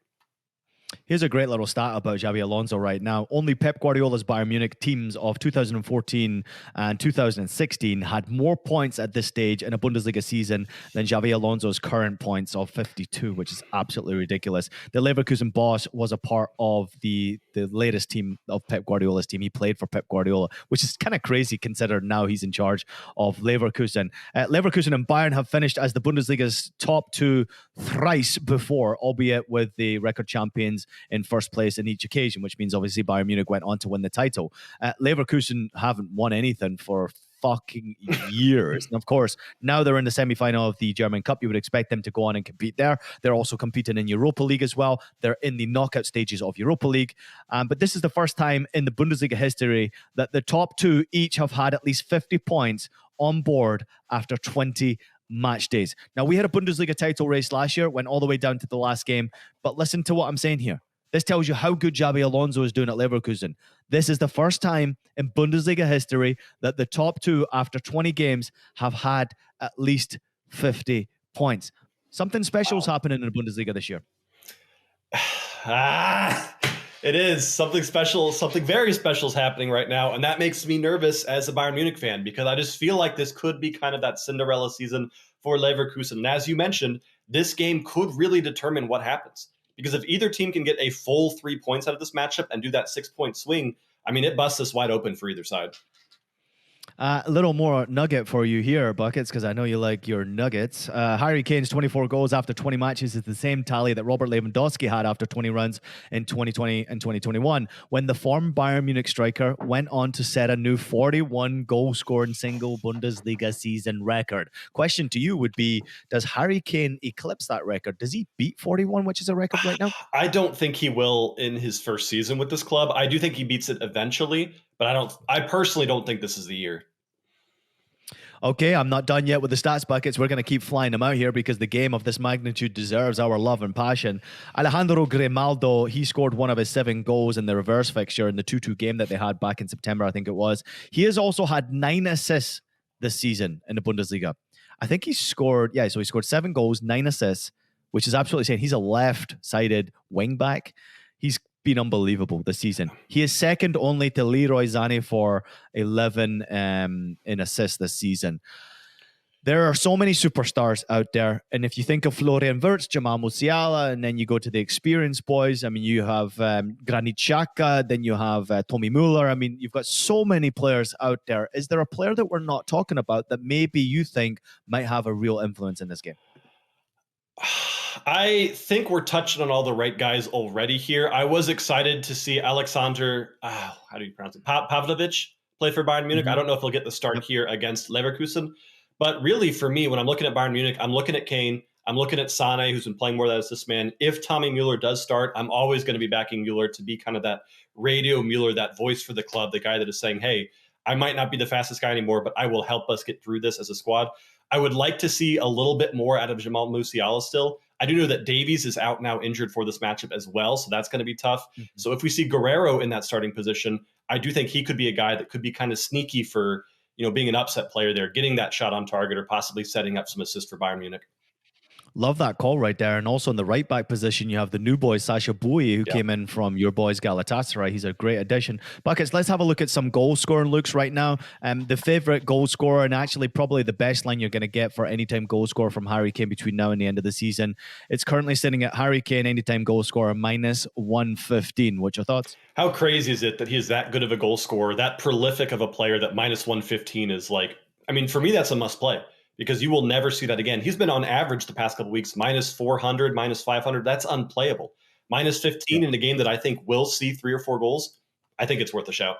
Here's a great little stat about Xabi Alonso right now. Only Pep Guardiola's Bayern Munich teams of 2014 and 2016 had more points at this stage in a Bundesliga season than Xabi Alonso's current points of 52, which is absolutely ridiculous. The Leverkusen boss was a part of the latest team of Pep Guardiola's team. He played for Pep Guardiola, which is kind of crazy considering now he's in charge of Leverkusen. Leverkusen and Bayern have finished as the Bundesliga's top two thrice before, albeit with the record champions in first place in each occasion, which means obviously Bayern Munich went on to win the title. Leverkusen haven't won anything for fucking years. And of course, now they're in the semi-final of the German Cup. You would expect them to go on and compete there. They're also competing in Europa League as well. They're in the knockout stages of Europa League. But this is the first time in the Bundesliga history that the top two each have had at least 50 points on board after 20 match days. Now, we had a Bundesliga title race last year, went all the way down to the last game, but listen to what I'm saying here. This tells you how good Xabi Alonso is doing at Leverkusen. This is the first time in Bundesliga history that the top two after 20 games have had at least 50 points. Something special is happening in the Bundesliga this year. It is something special. Something very special is happening right now. And that makes me nervous as a Bayern Munich fan, because I just feel like this could be kind of that Cinderella season for Leverkusen. And as you mentioned, this game could really determine what happens. Because if either team can get a full 3 points out of this matchup and do that 6-point swing, I mean, it busts us wide open for either side. A little more nugget for you here, Buckets, because I know you like your nuggets. Harry Kane's 24 goals after 20 matches is the same tally that Robert Lewandowski had after 20 runs in 2020 and 2021, when the former Bayern Munich striker went on to set a new 41 goal-scoring single Bundesliga season record. Question to you would be, does Harry Kane eclipse that record? Does he beat 41, which is a record right now? I don't think he will in his first season with this club. I do think he beats it eventually, but I personally don't think this is the year. Okay, I'm not done yet with the stats buckets. We're going to keep flying them out here because the game of this magnitude deserves our love and passion. Alejandro Grimaldo, he scored one of his 7 goals in the reverse fixture in the 2-2 game that they had back in September, I think it was. He has also had 9 assists this season in the Bundesliga. I think he scored 7 goals, 9 assists, which is absolutely insane. He's a left-sided wing-back. He's been unbelievable this season. He is second only to Leroy Sané for 11 in assists this season. There are so many superstars out there. And if you think of Florian Wirtz, Jamal Musiala, and then you go to the experienced boys, I mean, you have Granit Xhaka, then you have Tommy Müller. I mean, you've got so many players out there. Is there a player that we're not talking about that maybe you think might have a real influence in this game? I think we're touching on all the right guys already here. I was excited to see Alexander, how do you pronounce it? Pavlovic play for Bayern Munich. I don't know if he'll get the start here against Leverkusen. But really, for me, when I'm looking at Bayern Munich, I'm looking at Kane. I'm looking at Sané, who's been playing more than this man. If Tommy Müller does start, I'm always going to be backing Müller to be kind of that radio Müller, that voice for the club, the guy that is saying, hey, I might not be the fastest guy anymore, but I will help us get through this as a squad. I would like to see a little bit more out of Jamal Musiala still. I do know that Davies is out now injured for this matchup as well, so that's going to be tough. Mm-hmm. So if we see Guerrero in that starting position, I do think he could be a guy that could be kind of sneaky for, being an upset player there, getting that shot on target or possibly setting up some assists for Bayern Munich. Love that call right there. And also in the right back position, you have the new boy, Sasha Bowie, who came in from your boys Galatasaray. He's a great addition. Buckets, let's have a look at some goal scoring looks right now. The favorite goal scorer, and actually probably the best line you're going to get for anytime goal scorer from Harry Kane between now and the end of the season. It's currently sitting at Harry Kane, anytime goal scorer, minus 115. What's your thoughts? How crazy is it that he is that good of a goal scorer, that prolific of a player, that minus 115 is like, I mean, for me, that's a must play. Because you will never see that again. He's been on average the past couple of weeks, minus 400, minus 500. That's unplayable. Minus 15 in a game that I think will see 3 or 4 goals. I think it's worth a shout.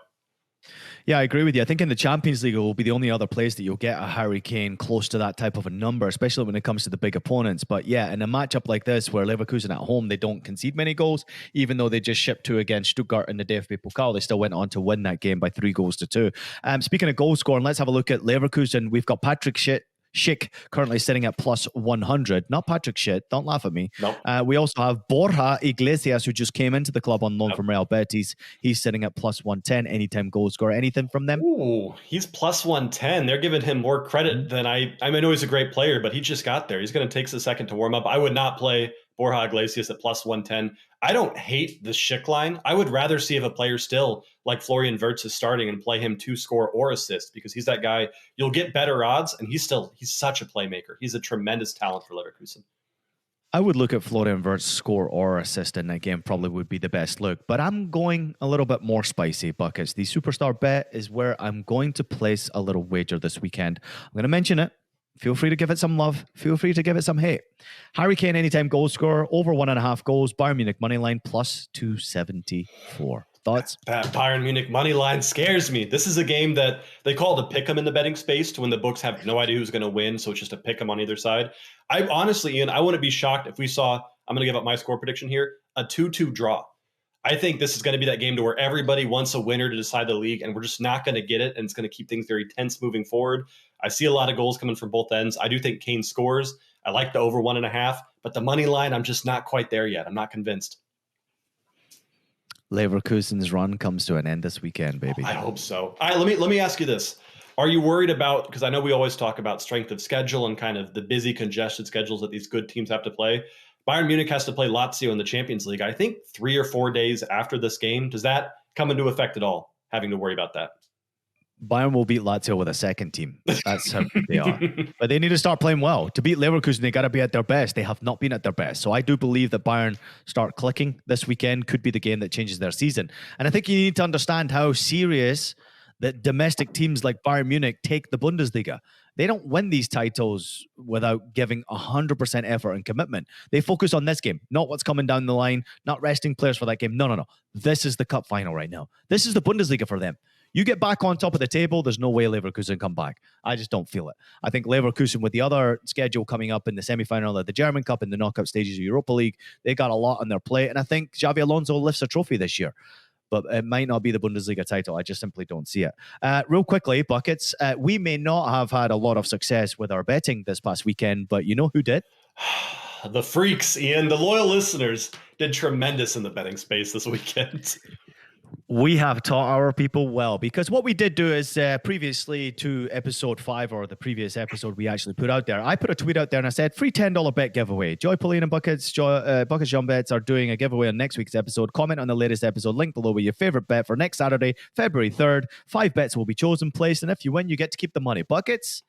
Yeah, I agree with you. I think in the Champions League, it will be the only other place that you'll get a Harry Kane close to that type of a number, especially when it comes to the big opponents. But yeah, in a matchup like this, where Leverkusen at home, they don't concede many goals, even though they just shipped 2 against Stuttgart in the DFB Pokal, they still went on to win that game by 3 goals to 2. Speaking of goal scoring, let's have a look at Leverkusen. We've got Patrick Schick currently sitting at plus 100. Not Patrick Shit. Don't laugh at me. Nope. We also have Borja Iglesias, who just came into the club on loan from Real Betis. He's sitting at plus 110. Anytime goal scorer. Anything from them? Ooh, he's plus 110. They're giving him more credit than I know he's a great player, but he just got there. He's going to take a second to warm up. I would not play Borja Iglesias at plus 110. I don't hate the Schick line. I would rather see if a player still like Florian Wirtz is starting and play him to score or assist, because he's that guy. You'll get better odds, and he's such a playmaker. He's a tremendous talent for Leverkusen. I would look at Florian Wirtz score or assist in that game, probably would be the best look. But I'm going a little bit more spicy, Buckets. The Superstar Bet is where I'm going to place a little wager this weekend. I'm going to mention it. Feel free to give it some love. Feel free to give it some hate. Harry Kane anytime goal scorer, over 1.5 goals. Bayern Munich money line plus 274. Thoughts? That Bayern Munich money line scares me. This is a game that they call it a pick 'em in the betting space, to when the books have no idea who's going to win, so it's just a pick 'em on either side. I honestly, Ian, I wouldn't be shocked if we saw, I'm going to give up my score prediction here, a 2-2 draw. I think this is going to be that game to where everybody wants a winner to decide the league, and we're just not going to get it, and it's going to keep things very tense moving forward. I see a lot of goals coming from both ends. I do think Kane scores. I like the over 1.5, but the money line, I'm just not quite there yet. I'm not convinced. Leverkusen's run comes to an end this weekend, baby. I hope so. All right, let me ask you this. Are you worried about, because I know we always talk about strength of schedule and kind of the busy, congested schedules that these good teams have to play. Bayern Munich has to play Lazio in the Champions League, I think 3 or 4 days after this game. Does that come into effect at all, having to worry about that? Bayern will beat Lazio with a second team. That's how they are. But they need to start playing well. To beat Leverkusen, they got to be at their best. They have not been at their best. So I do believe that Bayern start clicking this weekend could be the game that changes their season. And I think you need to understand how serious that domestic teams like Bayern Munich take the Bundesliga. They don't win these titles without giving 100% effort and commitment. They focus on this game, not what's coming down the line, not resting players for that game. No. This is the cup final right now. This is the Bundesliga for them. You get back on top of the table, there's no way Leverkusen come back. I just don't feel it. I think Leverkusen, with the other schedule coming up in the semifinal of the German Cup and the knockout stages of Europa League, they got a lot on their plate. And I think Xabi Alonso lifts a trophy this year. But it might not be the Bundesliga title. I just simply don't see it. Real quickly, Buckets, we may not have had a lot of success with our betting this past weekend, but you know who did? The freaks, Ian. The loyal listeners did tremendous in the betting space this weekend. We have taught our people well, because what we did do is previously to episode 5, or the previous episode we actually put out there, I put a tweet out there and I said, free $10 bet giveaway. Joy, Pauline, and Buckets, Buckets John Bets are doing a giveaway on next week's episode. Comment on the latest episode, link below with your favorite bet for next Saturday, February 3rd. 5 bets will be chosen, placed, and if you win, you get to keep the money. Buckets,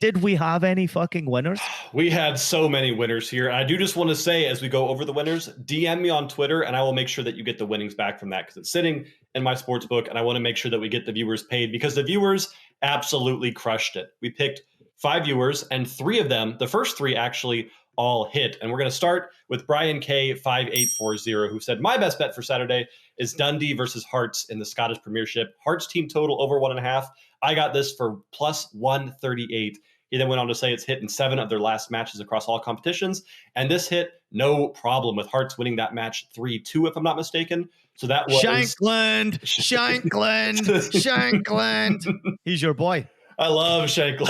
did we have any fucking winners? We had so many winners here. I do just want to say, as we go over the winners, DM me on Twitter, and I will make sure that you get the winnings back from that, because it's sitting in my sports book, and I want to make sure that we get the viewers paid, because the viewers absolutely crushed it. We picked 5 viewers, and 3 of them, the first 3 actually all hit. And we're going to start with Brian K5840, who said, my best bet for Saturday is Dundee versus Hearts in the Scottish Premiership. Hearts team total over 1.5. I got this for plus 138. He then went on to say it's hit in 7 of their last matches across all competitions. And this hit, no problem, with Hearts winning that match 3-2, if I'm not mistaken. So that was... Shankland! He's your boy. I love Shankland.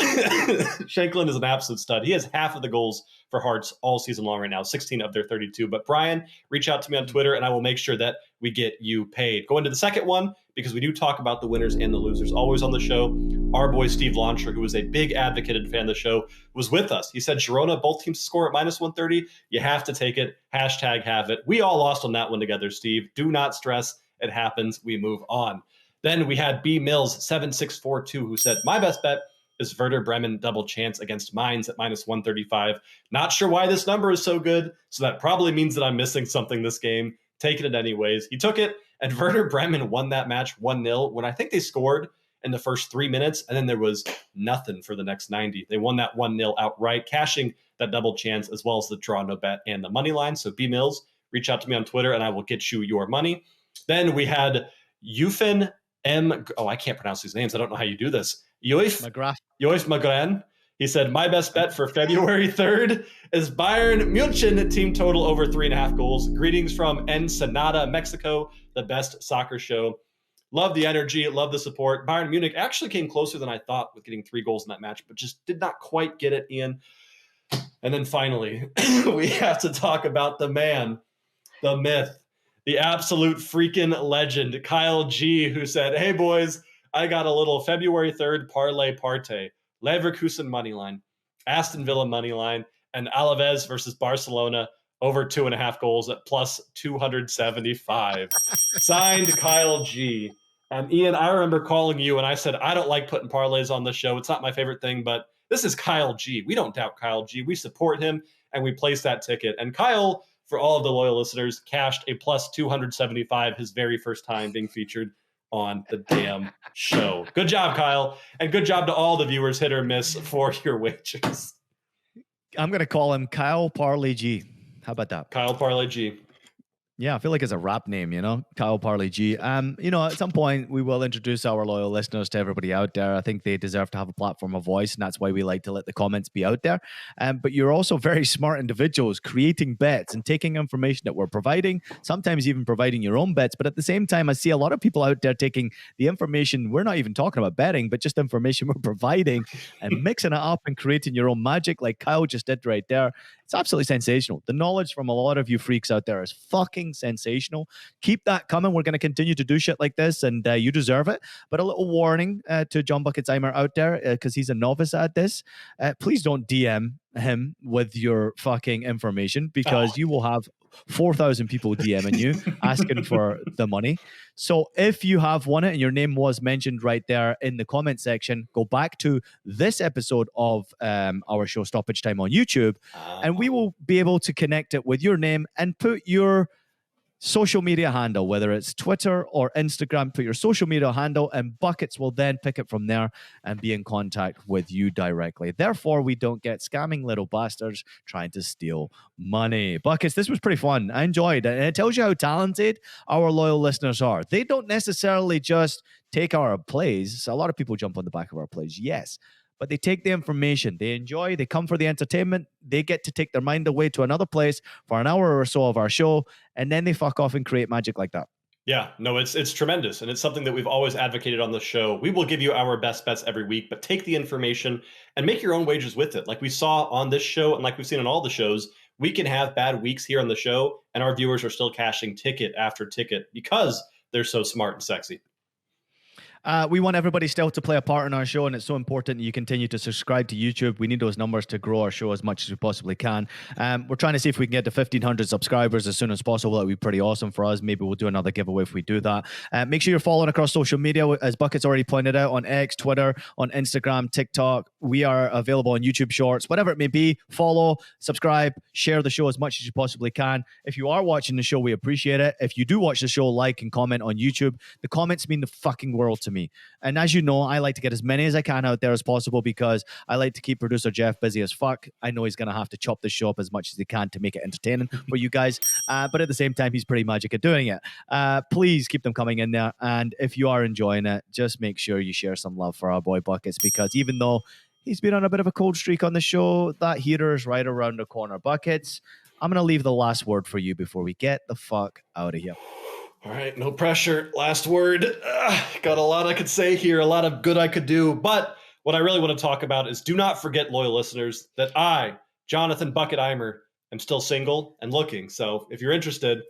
Shankland is an absolute stud. He has half of the goals for Hearts all season long right now, 16 of their 32. But Brian, reach out to me on Twitter, and I will make sure that we get you paid. Go into the second one, because we do talk about the winners and the losers always on the show. Our boy Steve Launcher, who is a big advocate and fan of the show, was with us. He said Girona, both teams score at minus 130. You have to take it. Hashtag have it. We all lost on that one together, Steve. Do not stress. It happens. We move on. Then we had B Mills 7642, who said, my best bet is Werder Bremen double chance against Mainz at minus 135. Not sure why this number is so good, so that probably means that I'm missing something this game. Taking it anyways. He took it, and Werder Bremen won that match 1-0 when I think they scored in the first 3 minutes, and then there was nothing for the next 90. They won that 1-0 outright, cashing that double chance as well as the draw no bet and the money line. So B Mills, reach out to me on Twitter, and I will get you your money. Then we had Eufen M. Oh, I can't pronounce these names. I don't know how you do this. Joif Magran. He said, my best bet for February 3rd is Bayern Munich team total over 3.5 goals. Greetings from Ensenada, Mexico, the best soccer show. Love the energy. Love the support. Bayern Munich actually came closer than I thought with getting 3 goals in that match, but just did not quite get it, Ian. And then finally, we have to talk about the man, the myth, the absolute freaking legend, Kyle G, who said, hey, boys, I got a little February 3rd parlay parte. Leverkusen moneyline, Aston Villa moneyline, and Alaves versus Barcelona over 2.5 goals at plus 275. Signed Kyle G. And Ian, I remember calling you and I said, I don't like putting parlays on the show. It's not my favorite thing, but this is Kyle G. We don't doubt Kyle G. We support him and we placed that ticket. And Kyle, for all of the loyal listeners, cashed a plus 275 his very first time being featured on the damn show. Good job, Kyle. And good job to all the viewers, hit or miss, for your wagers. I'm going to call him Kyle Parley G. How about that? Kyle Parlay G. Yeah, I feel like it's a rap name, Kyle Parley G. At some point we will introduce our loyal listeners to everybody out there. I think they deserve to have a platform of voice, and that's why we like to let the comments be out there. But you're also very smart individuals creating bets and taking information that we're providing, sometimes even providing your own bets. But at the same time, I see a lot of people out there taking the information, we're not even talking about betting, but just information we're providing and mixing it up and creating your own magic like Kyle just did right there. It's absolutely sensational. The knowledge from a lot of you freaks out there is fucking sensational. Keep that coming. We're going to continue to do shit like this, and you deserve it. But a little warning to John Bucketsheimer out there, because he's a novice at this. Please don't DM him with your fucking information, because you will have 4,000 people DMing you asking for the money. So if you have won it and your name was mentioned right there in the comment section, go back to this episode of our show Stoppage Time on YouTube, and we will be able to connect it with your name and put your social media handle, whether it's Twitter or Instagram, put your social media handle, and Buckets will then pick it from there and be in contact with you directly. Therefore, we don't get scamming little bastards trying to steal money. Buckets, this was pretty fun. I enjoyed it. And it tells you how talented our loyal listeners are. They don't necessarily just take our plays. A lot of people jump on the back of our plays, yes. But they take the information, they enjoy, they come for the entertainment, they get to take their mind away to another place for an hour or so of our show, and then they fuck off and create magic like that. Yeah, no, it's tremendous. And it's something that we've always advocated on the show. We will give you our best bets every week, but take the information and make your own wagers with it. Like we saw on this show and like we've seen on all the shows, we can have bad weeks here on the show and our viewers are still cashing ticket after ticket because they're so smart and sexy. We want everybody still to play a part in our show, and it's so important you continue to subscribe to YouTube. We need those numbers to grow our show as much as we possibly can. We're trying to see if we can get to 1,500 subscribers as soon as possible. That would be pretty awesome for us. Maybe we'll do another giveaway if we do that. Make sure you're following across social media, as Bucket's already pointed out, on X, Twitter, on Instagram, TikTok. We are available on YouTube Shorts, whatever it may be. Follow, subscribe, share the show as much as you possibly can. If you are watching the show, we appreciate it. If you do watch the show, like and comment on YouTube. The comments mean the fucking world to me. And as you know, I like to get as many as I can out there as possible because I like to keep producer Jeff busy as fuck. I know he's going to have to chop the show up as much as he can to make it entertaining for you guys. But at the same time, he's pretty magic at doing it. Please keep them coming in there. And if you are enjoying it, just make sure you share some love for our boy Buckets, because even though he's been on a bit of a cold streak on the show, that heater is right around the corner. Buckets, I'm going to leave the last word for you before we get the fuck out of here. All right, no pressure. Last word. Got a lot I could say here, a lot of good I could do. But what I really want to talk about is do not forget, loyal listeners, that I, Jonathan Bucketsheimer, am still single and looking. So if you're interested,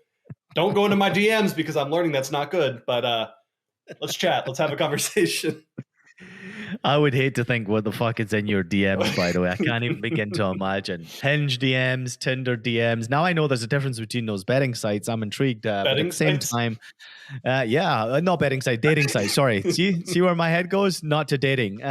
don't go into my DMs because I'm learning that's not good. But let's chat. Let's have a conversation. I would hate to think what the fuck is in your DMs, by the way. I can't even begin to imagine. Hinge DMs, Tinder DMs. Now I know there's a difference between those betting sites. I'm intrigued. But at the same time, not betting site, dating site. Sorry. See where my head goes? Not to dating.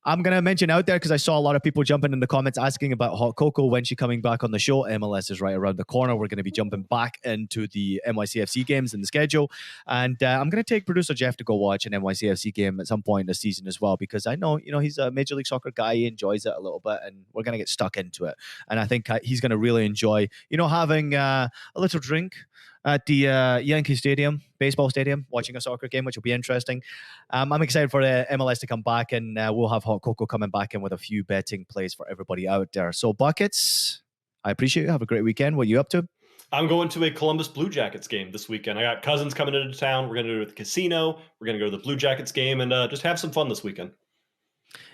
I'm going to mention out there because I saw a lot of people jumping in the comments asking about Hot Cocoa. When's she coming back on the show? MLS is right around the corner. We're going to be jumping back into the NYCFC games in the schedule. And I'm going to take producer Jeff to go watch an NYCFC game at some point this season as well, because I know, he's a Major League Soccer guy. He enjoys it a little bit, and we're going to get stuck into it. And I think he's going to really enjoy, having a little drink at the Yankee Stadium, baseball stadium, watching a soccer game, which will be interesting. I'm excited for the MLS to come back, and we'll have Hot Cocoa coming back in with a few betting plays for everybody out there. So, Buckets, I appreciate you. Have a great weekend. What are you up to? I'm going to a Columbus Blue Jackets game this weekend. I got cousins coming into town. We're going to go to the casino. We're going to go to the Blue Jackets game and just have some fun this weekend.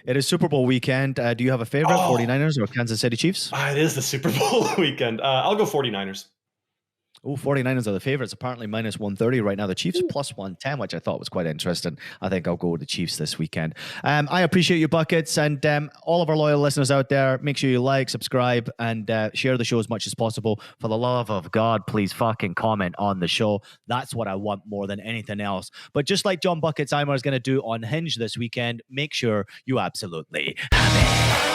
It is Super Bowl weekend. Do you have a favorite, 49ers or Kansas City Chiefs? It is the Super Bowl weekend. I'll go 49ers. Oh, 49ers are the favorites, apparently minus 130 right now. The Chiefs plus 110, which I thought was quite interesting. I think I'll go with the Chiefs this weekend. I appreciate your buckets, and all of our loyal listeners out there, make sure you like, subscribe, and share the show as much as possible. For the love of God, please fucking comment on the show. That's what I want more than anything else. But just like John Bucketsheimer is going to do on Hinge this weekend, make sure you absolutely have it.